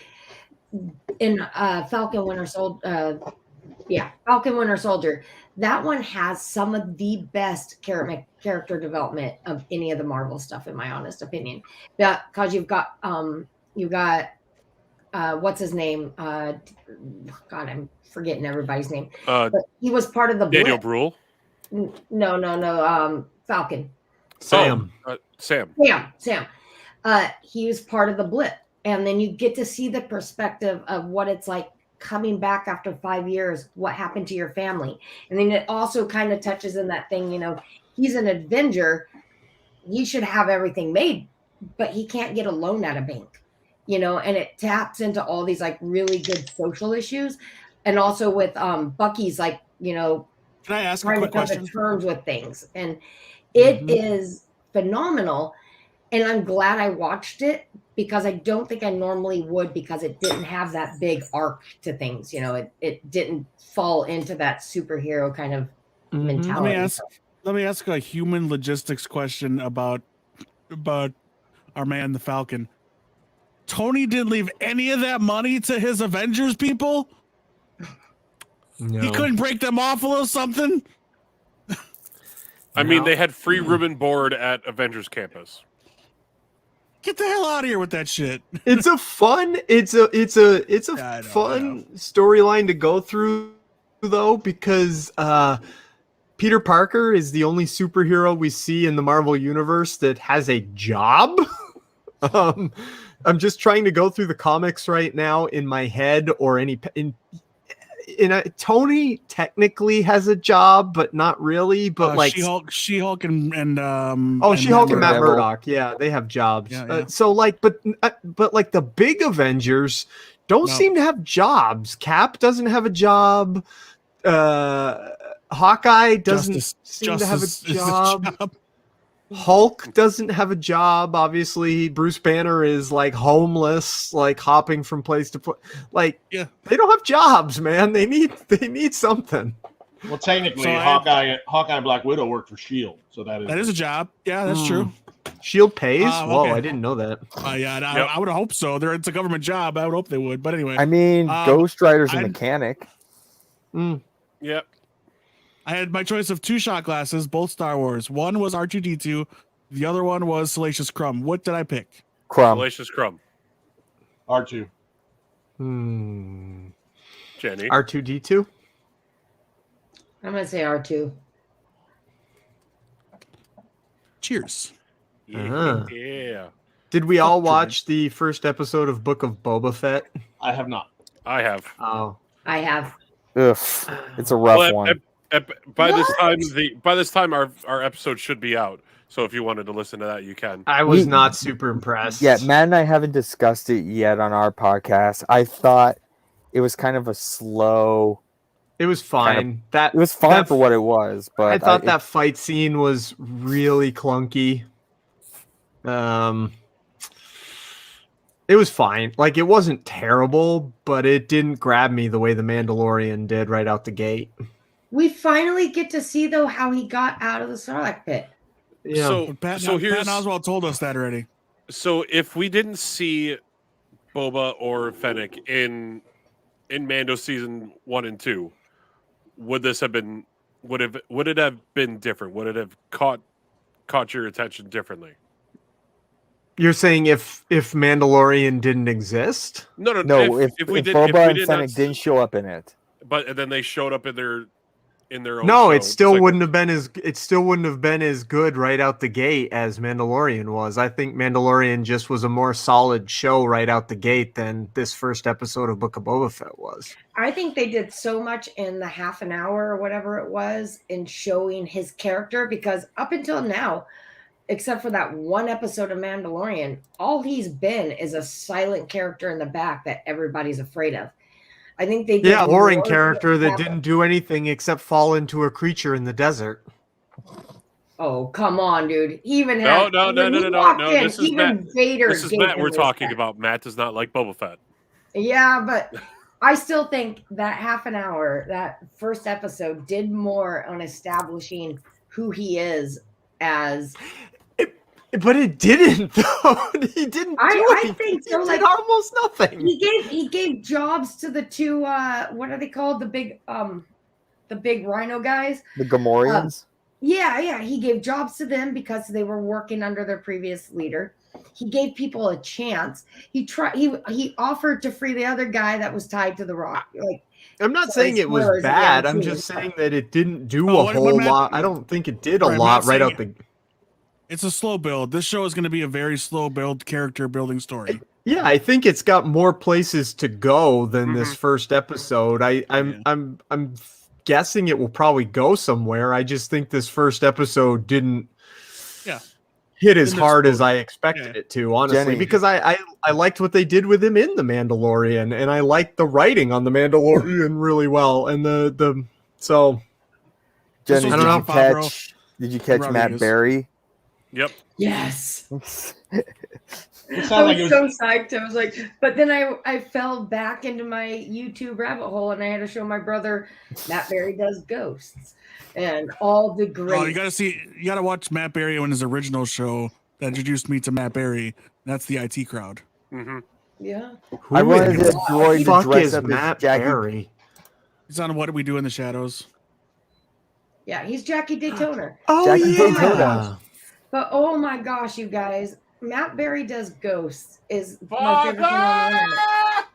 in Falcon Winter Soldier, Falcon Winter Soldier, that one has some of the best character development of any of the Marvel stuff, in my honest opinion. Because you've got what's his name? God, I'm forgetting everybody's name. But he was part of the Daniel Blip. Bruhl. No. Falcon. Sam. Sam. He was part of the Blip. And then you get to see the perspective of what it's like coming back after 5 years, what happened to your family. And then it also kind of touches in that thing, he's an Avenger. He should have everything made, but he can't get a loan at a bank, and it taps into all these like really good social issues. And also with Bucky's like, Can I ask a trying to quick come question? to terms with things. And it is phenomenal. And I'm glad I watched it because I don't think I normally would, because it didn't have that big arc to things. It didn't fall into that superhero kind of mentality. Let me ask a human logistics question about our man, the Falcon. Tony didn't leave any of that money to his Avengers people? No. He couldn't break them off a little something? I mean, they had free room and board at Avengers Campus. Get the hell out of here with that shit. It's a fun fun storyline to go through though, because Peter Parker is the only superhero we see in the Marvel universe that has a job. I'm just trying to go through the comics right now in my head, or Tony technically has a job, but not really. But like She-Hulk and She-Hulk and Matt Murdock, yeah, they have jobs. Yeah. So like, but like the big Avengers don't seem to have jobs. Cap doesn't have a job. Hawkeye doesn't seem to have a job. Hulk doesn't have a job. Obviously, Bruce Banner is like homeless, like hopping from place to place. Like, they don't have jobs, man. They need something. Well, technically, Hawkeye and Black Widow work for Shield, so that is a job. Yeah, that's true. Shield pays. Whoa, I didn't know that. I would hope so. It's a government job. I would hope they would. But anyway, I mean, Ghost Rider's a mechanic. Yep. I had my choice of 2 shot glasses, both Star Wars. One was R2-D2. The other one was Salacious Crumb. What did I pick? Salacious Crumb. R2. Jenny. R2-D2. I'm gonna say R2. Cheers. Yeah. Did we all watch the first episode of Book of Boba Fett? I have not. I have. Oh, I have. Ugh, it's a rough one. By this time, our episode should be out. So if you wanted to listen to that, you can. I was not super impressed. Yeah, Matt and I haven't discussed it yet on our podcast. I thought it was kind of a slow. It was fine. It was fine for what it was, but I thought that fight scene was really clunky. It was fine. Like, it wasn't terrible, but it didn't grab me the way The Mandalorian did right out the gate. We finally get to see though how he got out of the Sarlacc pit. Yeah. So Pat, so Pat here's Oswald told us that already. so if we didn't see Boba or Fennec in Mando season 1 and 2, would this have been would it have been different? Would it have caught your attention differently? You're saying if Mandalorian didn't exist? No, if we did, Boba and did Fennec not, didn't show up in it. but then they showed up in their own No, show. it still It's like- wouldn't have been as good right out the gate as Mandalorian was. I think Mandalorian just was a more solid show right out the gate than this first episode of Book of Boba Fett was. I think they did so much in the half an hour or whatever it was in showing his character, because up until now, except for that one episode of Mandalorian, all he's been is a silent character in the back that everybody's afraid of. I think they did Boring more character that with didn't do anything except fall into a creature in the desert. Oh, come on, dude. Even No, had, no, no, when no, he no, no, walked no. in, This is even Matt. Vader This is gave Matt him we're talking respect. about. Matt does not like Boba Fett. Yeah, but I still think that half an hour, that first episode, did more on establishing who he is as. But it didn't, though. He didn't do I anything. think so. He Like, did almost nothing. he gave jobs to the two. What are they called? The big rhino guys. The Gamorreans. Yeah. He gave jobs to them because they were working under their previous leader. He gave people a chance. He offered to free the other guy that was tied to the rock. Like, I'm not sorry, saying it was spoilers if you bad. haven't I'm seen just it. saying that it didn't do Oh, a what whole Matt- lot. I don't think it did a Right, lot Matt's right saying- out the. It's a slow build. This show is going to be a very slow build character building story. Yeah, I think it's got more places to go than this Mhm. first episode. I'm guessing it will probably go somewhere. I just think this first episode didn't hit as Didn't hard as explode. I expected it to, honestly, Jenny. because I liked what they did with him in The Mandalorian, and I liked the writing on The Mandalorian really well. And the so This Jenny, was I don't did know. you Favreau catch? Did you catch Matt Rodriguez. Berry? Yep. yes. It I sounded like it was was so psyched. I was like, but then I fell back into my YouTube rabbit hole and I had to show my brother Matt Berry does ghosts and all the great. Oh, you got to watch Matt Berry on his original show that introduced me to Matt Berry. That's the IT crowd. hmm Yeah. who I wanted the a droid to fuck dress is up as Matt Jackie. Berry? He's on What Do We Do in the Shadows. Yeah, he's Jackie Daytona. Oh Jackie yeah. Daytona. But oh my gosh, you guys, Matt Berry does ghosts is my favorite thing on the internet.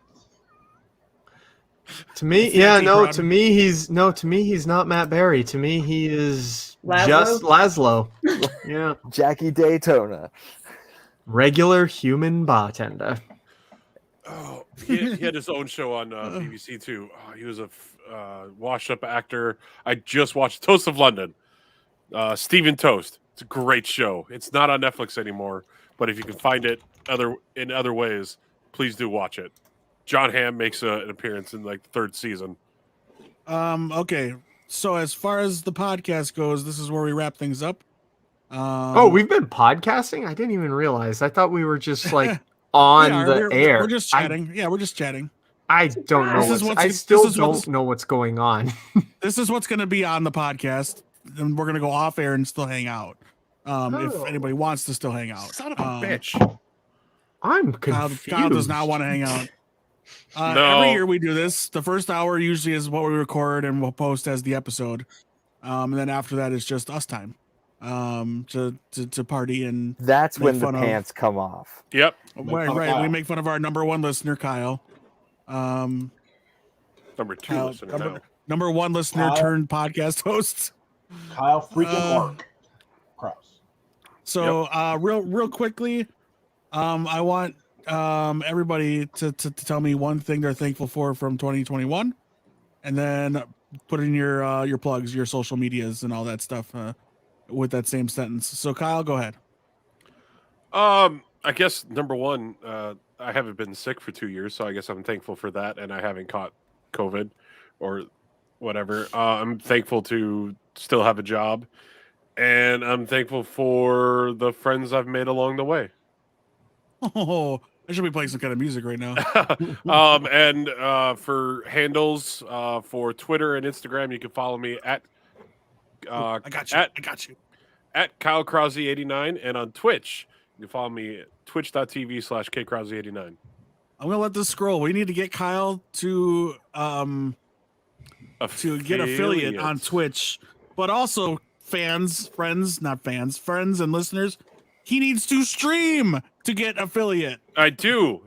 To me, It's the yeah, IT no. crowd. To me, he's not Matt Berry. To me, he is Laszlo? just Laszlo. Yeah, Jackie Daytona. regular human bartender. Oh, he had his own show on BBC too. Oh, he was a washed-up actor. I just watched Toast of London. Stephen Toast. It's a great show. It's not on Netflix anymore, but if you can find it in other ways, please do watch it. John Hamm makes an appearance in like the third season. Okay. So as far as the podcast goes, this is where we wrap things up. Oh, we've been podcasting. I didn't even realize. I thought we were just like on yeah, the air. We're just chatting. Yeah, we're just chatting. I don't know. This is What's, what's- I this still is what's- don't know what's going on. This is what's going to be on the podcast. Then we're going to go off air and still hang out. If Oh. anybody wants to still hang out. Son of a bitch. I'm Kyle confused. does not want to hang out. No. Every year we do this. The first hour usually is what we record and we'll post as the episode. And then after that, it's just us time to party and That's Make when the fun of- pants come off. Yep. right. fun of We Kyle. make fun of our number one listener, Kyle. Number 2 Kyle, listener now. number one listener Kyle. turned podcast host. Kyle freaking Uh, Mark Krause. So real quickly, I want everybody to tell me one thing they're thankful for from 2021, and then put in your plugs, your social medias, and all that stuff with that same sentence. So Kyle, go ahead. I guess number one, I haven't been sick for 2 years, so I guess I'm thankful for that, and I haven't caught COVID or whatever. I'm thankful to still have a job, and I'm thankful for the friends I've made along the way. Oh, I should be playing some kind of music right now. And for handles for Twitter and Instagram, you can follow me at I got you. I got you. at Kyle Krause 89, and on Twitch, you can follow me at twitch.tv/kkrause 89. I'm gonna let this scroll. We need to get Kyle to get affiliate on Twitch, but also friends and listeners. He needs to stream to get affiliate. I do.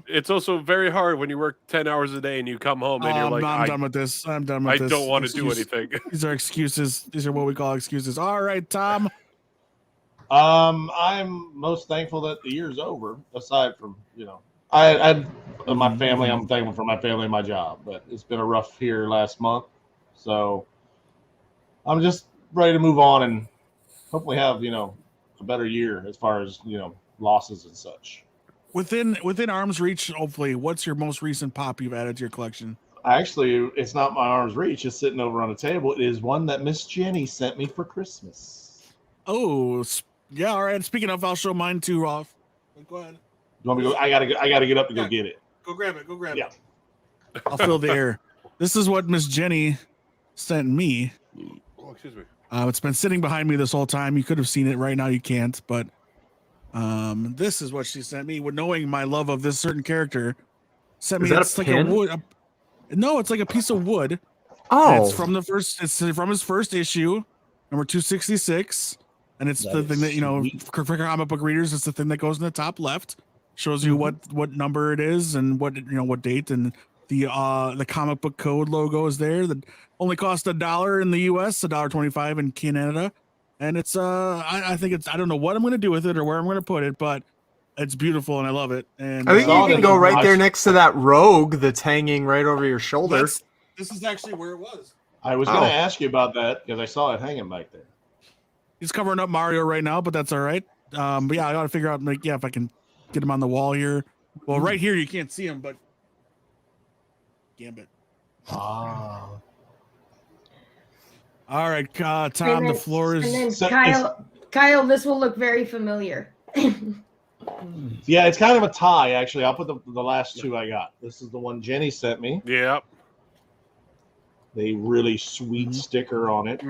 It's also very hard when you work 10 hours a day and you come home and you're like, I'm done with this. I'm done with I this. don't want to do anything. These are excuses. These are what we call excuses. All right, Tom. I'm most thankful that the year's over. Aside from my family, I'm thankful for my family and my job. But it's been a rough here last month, so I'm just ready to move on and hopefully have a better year as far as losses and such. Within arm's reach, hopefully. What's your most recent pop you've added to your collection? Actually, it's not my arm's reach. It's sitting over on the table. It is one that Miss Jenny sent me for Christmas. Oh, yeah. All right. Speaking of, I'll show mine too, Rolf. Go ahead. You want me to go? I gotta get up to go get it. Go grab it. Yeah. I'll fill the air. This is what Miss Jenny sent me. Oh, excuse me. It's been sitting behind me this whole time. You could have seen it. Right now you can't, but this is what she sent me. With knowing my love of this certain character, sent me. It's like a wood. No, it's like a piece of wood. Oh, it's from the first. It's from his first issue, number 266, and it's the thing that for comic book readers. It's the thing that goes in the top left. Shows you what number it is and what date, and the comic book code logo is there. That only cost $1 in the US, $1.25 in Canada, and it's I think it's, I don't know what I'm going to do with it or where I'm going to put it, but it's beautiful and I love it. And I think you can go right there next to that rogue that's hanging right over your shoulder. This is actually where it was. I was going to ask you about that because I saw it hanging back there. He's covering up Mario right now, but that's all right. But yeah, I got to figure out if I can get him on the wall here. Well, right here you can't see him, but Gambit. Ah. All right, Tom. The floor is. And then Kyle, this will look very familiar. Yeah, it's kind of a tie, actually. I'll put the last two I got. This is the one Jenny sent me. Yep. The really sweet sticker on it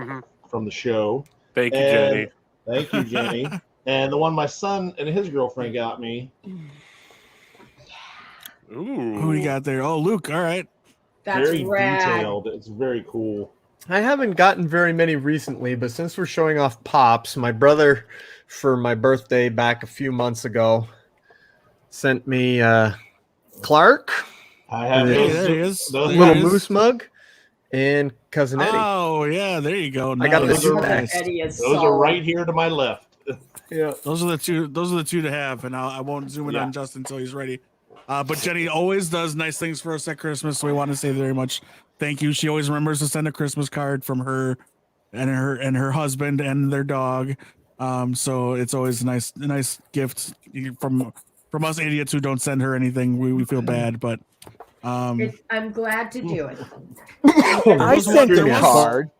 from the show. Thank you, Jenny. Thank you, Jenny. And the one my son and his girlfriend got me. Ooh. Who we got there? Oh, Luke. All right. That's very rad. detailed. It's very cool. I haven't gotten very many recently, but since we're showing off pops, my brother, for my birthday back a few months ago, sent me Clark. I have There he is. those Little There it is. moose mug, and Cousin Eddie. Oh yeah, there you go. I got Nice. the Nice. Eddie is Those are solid. right here to my left. Yeah. Those are the two. Those are the two to have, and I won't zoom in on Justin until he's ready. But Jenny always does nice things for us at Christmas, so we want to say very much thank you. She always remembers to send a Christmas card from her and her husband and their dog. So it's always a nice gift from us idiots who don't send her anything. We feel bad, but I'm glad to do it. I sent a card.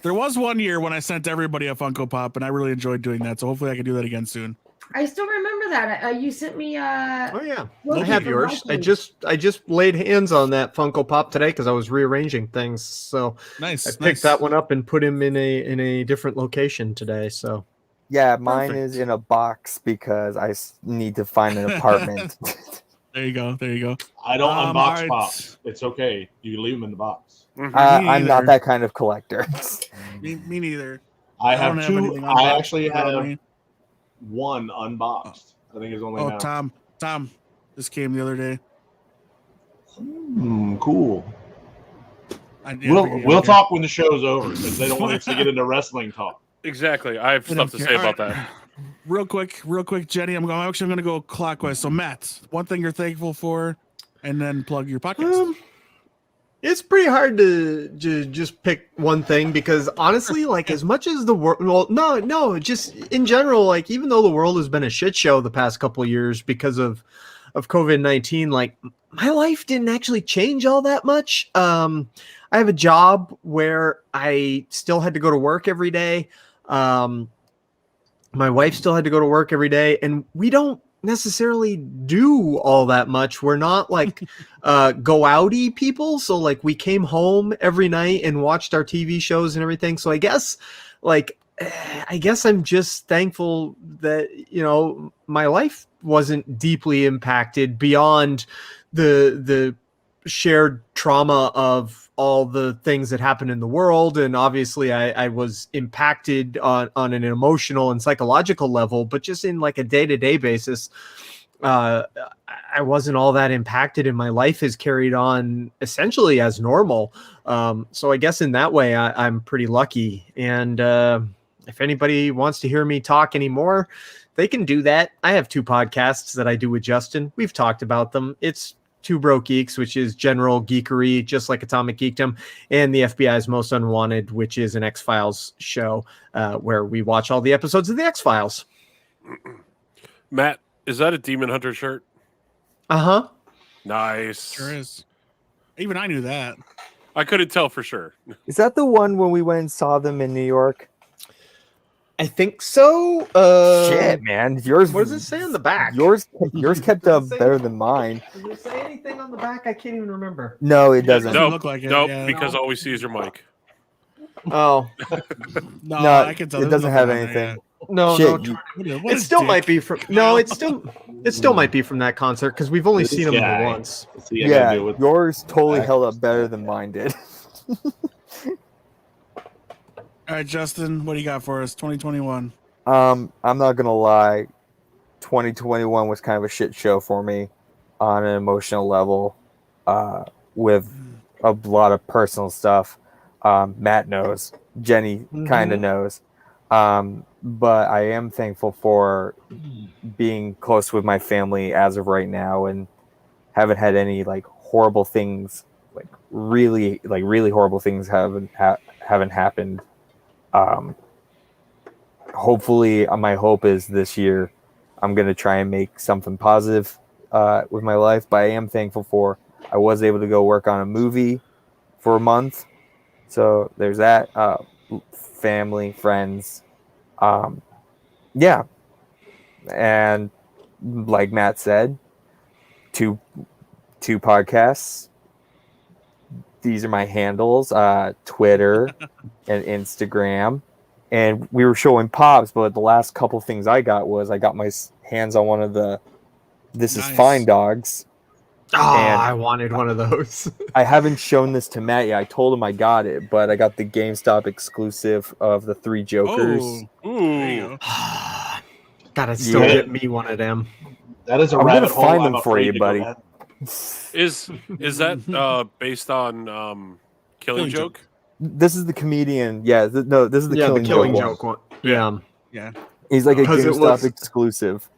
There was one year when I sent everybody a Funko Pop, and I really enjoyed doing that. So hopefully I can do that again soon. I still remember that. You sent me. Oh yeah, Loki I have from yours. Loki. I just laid hands on that Funko Pop today because I was rearranging things. So Nice. I picked that one up and put him in a different location today. So Yeah, mine Perfect. is in a box because I need to find an apartment. There you go. There you go. I don't all unbox right. pops. It's okay. You can leave them in the box. I'm neither. not that kind of collector. Me neither. I don't have two. anything I unboxed actually around have me. one unboxed. I think it's only Oh, now. Tom, this came the other day. Cool. Yeah, We'll talk when the show's over because they don't want us to get into wrestling talk. Exactly. I have stuff to say about that. Real quick, Jenny. I'm going to go clockwise. So, Matt, one thing you're thankful for, and then plug your podcast. it's pretty hard to just pick one thing because honestly, like as much as the world, just in general, like even though the world has been a shit show the past couple of years because of COVID-19, like my life didn't actually change all that much. I have a job where I still had to go to work every day. My wife still had to go to work every day, and we don't necessarily do all that much. We're not like go outy people. So like we came home every night and watched our TV shows and everything. So I guess I'm just thankful that, you know, my life wasn't deeply impacted beyond the shared trauma of all the things that happened in the world. And obviously I was impacted on an emotional and psychological level, but just in like a day-to-day basis, I wasn't all that impacted, and my life has carried on essentially as normal. So I guess in that way, I'm pretty lucky. And if anybody wants to hear me talk anymore, they can do that. I have 2 podcasts that I do with Justin. We've talked about them. It's Two Broke Geeks, which is general geekery, just like Atomic Geekdom, and the FBI's Most Unwanted, which is an X-Files show where we watch all the episodes of the X-Files. Matt, is that a Demon Hunter shirt? Uh-huh. Nice. Sure is. Even I knew that. I couldn't tell for sure. Is that the one when we went and saw them in New York? I think so. Shit, man. Yours. What does it say on the back? Yours kept up say- better than mine. Does it say anything on the back? I can't even remember. No, it doesn't. No. Nope, look like it, nope, yeah. because all we see is your mic. Oh. No, No, I can tell. it there's doesn't nothing have on there anything. No, Shit, no. you- What It is still dick? might be from it still might be from that concert because we've only This seen them guy. once. See, I gotta Yeah, deal with yours totally Back. held up better than mine did. All right, Justin, what do you got for us? 2021. I'm not gonna lie, 2021 was kind of a shit show for me on an emotional level, with a lot of personal stuff. Matt knows, Jenny kind of knows, but I am thankful for being close with my family as of right now, and haven't had any like horrible things, like really horrible things haven't happened. Hopefully, my hope is this year I'm going to try and make something positive with my life. But I am thankful I was able to go work on a movie for a month. So there's that. Family, friends. Yeah. And like Matt said, two podcasts. These are my handles, Twitter and Instagram. And we were showing Pops, but the last couple things I got my hands on one of the This Is Nice. Fine dogs. Oh, And I wanted one of those. I haven't shown this to Matt yet. I told him I got it, but I got the GameStop exclusive of the Three Jokers. Oh, there you go. Gotta still Yeah. get me one of them. that is a I'm rabbit gonna hole. find I'm them for afraid you, to go buddy. down. Is that based on Killing Killing Joke? This is the comedian. Yeah, this is the Killing, the Killing Joke Joke one. one. Yeah. Yeah. He's like a 'Cause it GameStop was- exclusive.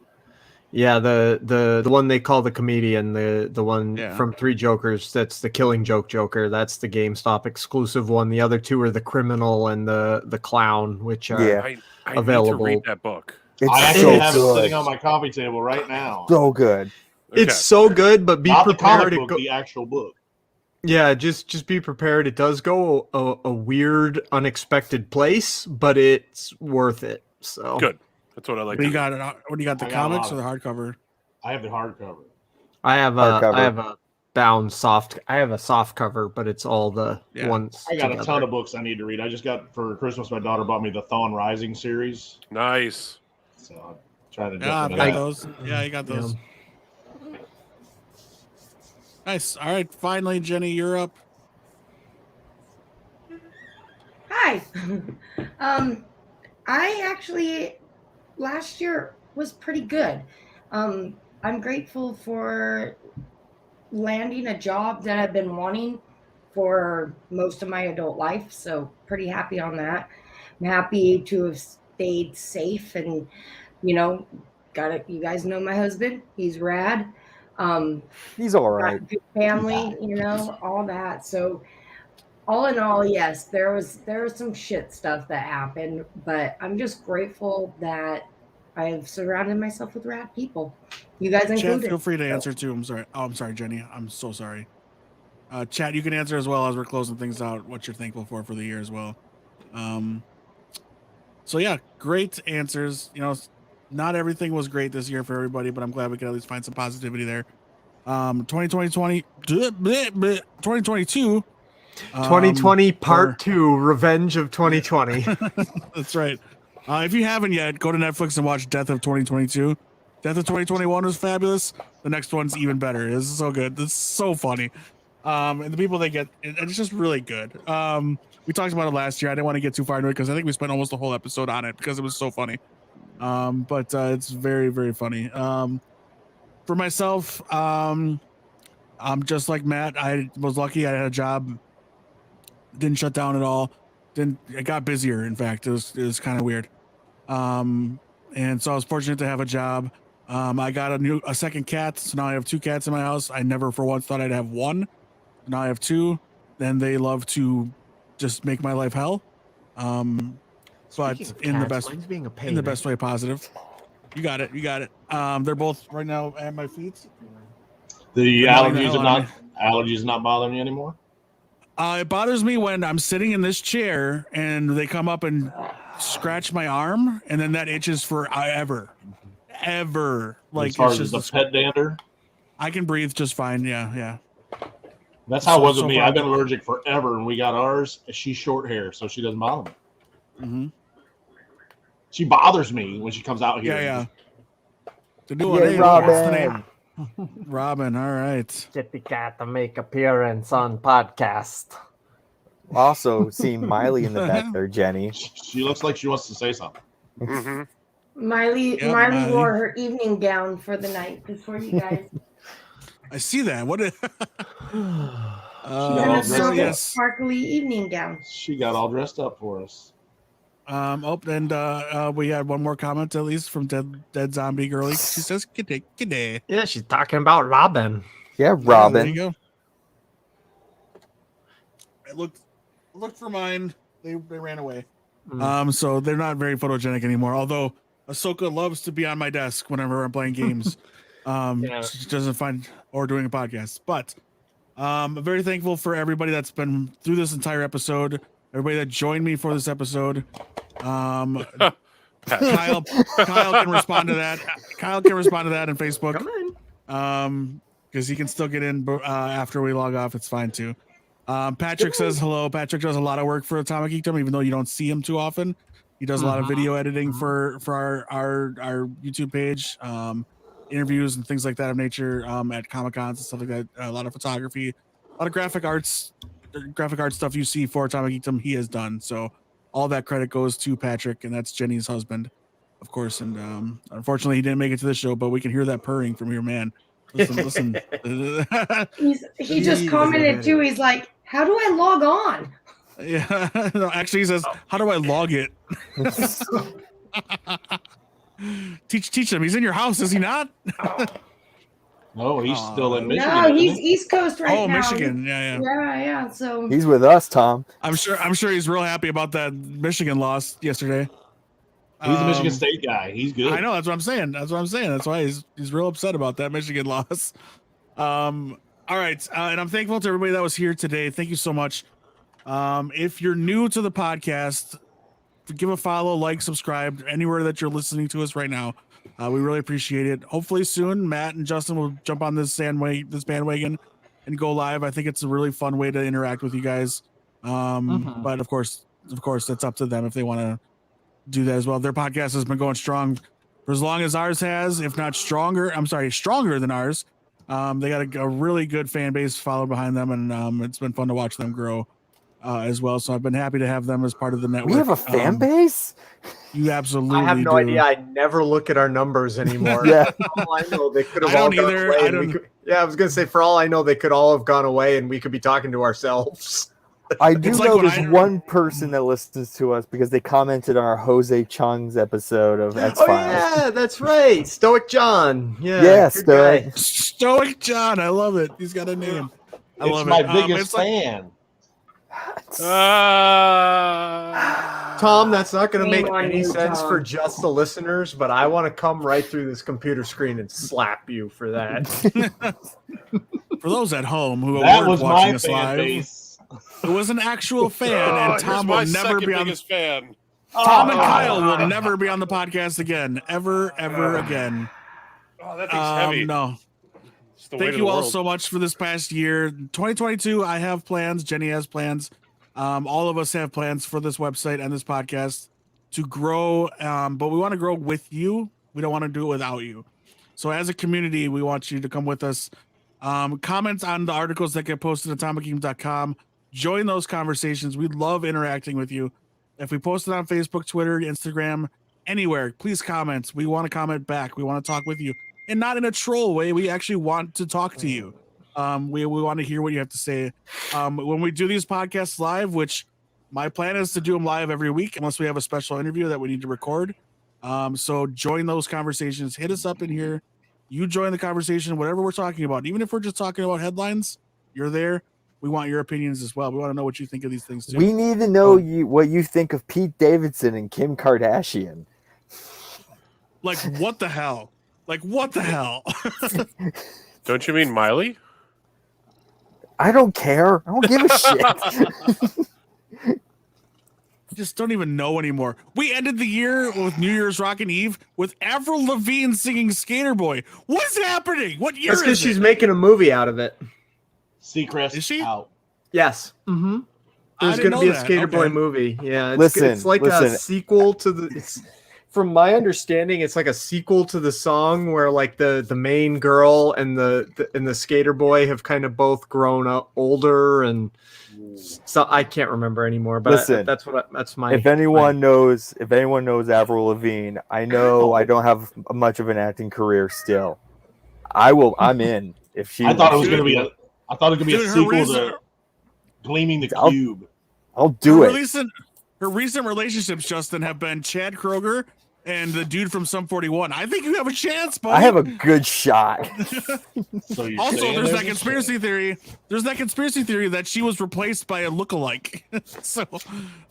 Yeah, the one they call the comedian, the one Yeah. from Three Jokers, that's the Killing Joke Joker. That's the GameStop exclusive one. The other two are the Criminal and the Clown, which are Yeah. I Available. need to read that book. It's I so actually have it good. sitting on my coffee table right now. So good. It's so good, but be Not the prepared. comic It book, go- the actual book. yeah, just be prepared. It does go a weird, unexpected place, but it's worth it. So Good. That's what I like. What do you to got? What do you got? The I got a comics lot or the of hardcover? I have the hardcover. I have Hardcover. a bound soft. I have a soft cover, but it's all the Yeah. ones. I got together. a ton of books I need to read. I just got for Christmas. My daughter bought me the Thawne Rising series, Nice. so I'm trying to. Yeah, I jump got into that. those. Yeah, you got those. Nice. All right. Finally, Jenny, you're up. Hi. I actually last year was pretty good. I'm grateful for landing a job that I've been wanting for most of my adult life, so pretty happy on that. I'm happy to have stayed safe and you guys know my husband. He's rad. He's all Got right. a good family, all that. So all in all, yes, there was some shit stuff that happened, but I'm just grateful that I've surrounded myself with rad people. You guys Chat, included. feel free to answer too. I'm sorry. Oh, I'm sorry, Jenny. I'm so sorry. Chat, you can answer as well as we're closing things out. What you're thankful for the year as well. So yeah, great answers. not everything was great this year for everybody, but I'm glad we could at least find some positivity there. 2022. 2020 Part 2, Revenge of 2020. That's right. If you haven't yet, go to Netflix and watch Death of 2022. Death of 2021 was fabulous. The next one's even better. It's so good. It's so funny. And the people they get, it's just really good. We talked about it last year. I didn't want to get too far into it because I think we spent almost a whole episode on it because it was so funny. But it's very, very funny. For myself, I'm just like Matt. I was lucky. I had a job. Didn't shut down at all. It got busier. In fact, it was kind of weird. And so I was fortunate to have a job. I got a second cat. So now I have 2 cats in my house. I never for once thought I'd have 1. Now I have 2. Then they love to just make my life hell. But in the best way positive. You got it. They're both right now at my feet. The allergies not bothering you anymore? It bothers me when I'm sitting in this chair and they come up and scratch my arm, and then that itches forever. Like as far it's as just the pet dander, I can breathe just fine. Yeah. That's how it was with so me. far. I've been allergic forever, and we got ours. She's short hair, so she doesn't bother me. Mm-hmm. She bothers me when she comes out here. Yeah. The new one, Yeah, hey, what's the Robin. name? Robin. All right. Get the cat to make appearance on podcast. Also, seeing Miley in the back there, Jenny. She looks like she wants to say something. Mm-hmm. Miley Yep, Miley Miley. wore her evening gown for the night before you guys. I see that. What? all And a dressed silver up. Yes. sparkly evening gown. She got all dressed up for us. And we had one more comment at least from Dead Zombie Girlie. She says, "G'day." Yeah, she's talking about Robin. Yeah, There you Robin. go. I looked for mine. They ran away. So they're not very photogenic anymore. Although Ahsoka loves to be on my desk whenever I'm playing games. Yeah. She doesn't find or doing a podcast. But I'm very thankful for everybody that's been through this entire episode. Everybody that joined me for this episode. Kyle can respond to that. Kyle can respond to that on Facebook. Come in. Because he can still get in after we log off. It's fine too. Patrick says hello. Patrick does a lot of work for Atomic Geekdom, even though you don't see him too often. He does a lot of video editing for our YouTube page, interviews and things like that of nature at Comic Cons and stuff like that. A lot of photography, a lot of graphic art stuff you see for Atomic Geekdom. He has done so. All that credit goes to Patrick, and that's Jenny's husband, of course. And unfortunately, he didn't make it to the show, but we can hear that purring from your man. Listen. He just commented too. He's like, "How do I log on?" Yeah, no, actually, he says, "How do I log it?" teach him. He's in your house, is he not? No, he's still in Michigan. No, isn't he's he? East Coast right Oh, now. Michigan. Yeah. Yeah. So He's with us, Tom. I'm sure he's real happy about that Michigan loss yesterday. He's a Michigan State guy. He's good. I know. That's what I'm saying. That's why he's real upset about that Michigan loss. All right, and I'm thankful to everybody that was here today. Thank you so much. If you're new to the podcast, give a follow, like, subscribe anywhere that you're listening to us right now. We really appreciate it. Hopefully soon, Matt and Justin will jump on this bandwagon and go live. I think it's a really fun way to interact with you guys. But of course, that's up to them if they want to do that as well. Their podcast has been going strong for as long as ours has, if not stronger. Stronger than ours. They got a really good fan base followed behind them, and it's been fun to watch them grow as well. So I've been happy to have them as part of the network. We have a fan base? You absolutely I have no do. idea. I never look at our numbers anymore. Yeah. For all I know, they could have I all don't gone either. away. I and we don't- could- yeah, I was gonna say, for all I know, they could all have gone away, and we could be talking to ourselves. I do It's like know when there's one person that listens to us because they commented on our Jose Chung's episode of X Oh Files. yeah, that's right, Stoic John. Yeah, Yeah, good Stoic. guy. Stoic John. I love it. He's got a name. I It's love my it. biggest It's like- fan. Tom, that's not going to Shame make on any you, sense Tom. for just the listeners, but I want to come right through this computer screen and slap you for that. For those at home who That weren't was watching my us fan live, base. it was an actual fan, Oh, and here's Tom my will never second be on. biggest fan. Tom and Oh, Kyle will God. never be on the podcast again, ever again. Oh, that thing's heavy. No. It's the weight Thank of you the all world. so much for this past year. 2022, I have plans. Jenny has plans. All of us have plans for this website and this podcast to grow, but we want to grow with you. We don't want to do it without you. So as a community, we want you to come with us. Comment on the articles that get posted at atomicgeek.com. Join those conversations. We love interacting with you. If we post it on Facebook, Twitter, Instagram, anywhere, please comment. We want to comment back. We want to talk with you. And not in a troll way. We actually want to talk to you. We want to hear what you have to say. When we do these podcasts live, which my plan is to do them live every week, unless we have a special interview that we need to record. So join those conversations. Hit us up in here. You join the conversation, whatever we're talking about. Even if we're just talking about headlines, you're there. We want your opinions as well. We want to know what you think of these things too. We need to know what you think of Pete Davidson and Kim Kardashian. Like, what the hell? Like, what the hell? Don't you mean Miley? I don't care. I don't give a shit. Just don't even know anymore. We ended the year with New Year's Rockin' Eve with Avril Lavigne singing Skater Boy. What is happening? What year That's because is she's it? making a movie out of it. Seacrest Is she? out. Yes. Mm-hmm. I There's didn't going to be know a that. Skater Boy Okay. movie. Yeah, Listen, it's like a listen. sequel to the. It's, from my understanding, it's like a sequel to the song where like the main girl and the Skater Boy have kind of both grown up older, and so I can't remember anymore. But Listen, that's my. If anyone knows Avril Lavigne, I know I don't have much of an acting career still. I'm in. If she, I thought it was Dude, going to be a Dude, her sequel reason- to Gleaming the I'll- Cube. I'll do her it. Her recent relationships, Justin, have been Chad Kroger and the dude from Sum 41. I think you have a chance, buddy. I have a good shot. So you're Also, saying there's that a conspiracy chance. theory. There's that conspiracy theory that she was replaced by a lookalike. So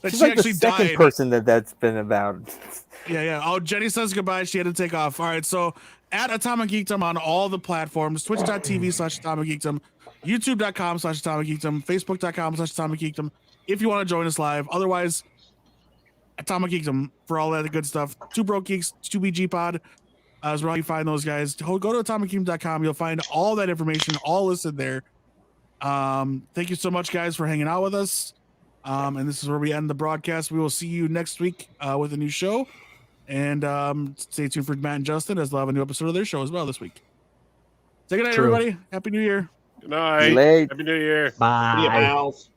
that She's she like the actually second died. person that's been about. Yeah. Oh, Jenny says goodbye. She had to take off. All right. So at Atomic Geekdom on all the platforms, twitch.tv/Atomic Geekdom, youtube.com/Atomic Geekdom, facebook.com/Atomic Geekdom. If you want to join us live. Otherwise, Atomic Geekdom for all that good stuff. Two Broke Geeks, 2BG Pod. Is where you find those guys. Go to atomicgeekdom.com. You'll find all that information all listed there. Thank you so much, guys, for hanging out with us. And this is where we end the broadcast. We will see you next week with a new show. And stay tuned for Matt and Justin as they'll have a new episode of their show as well this week. Say good night, True. everybody. Happy New Year. Good night. Late. Happy New Year. Bye. See ya, pals.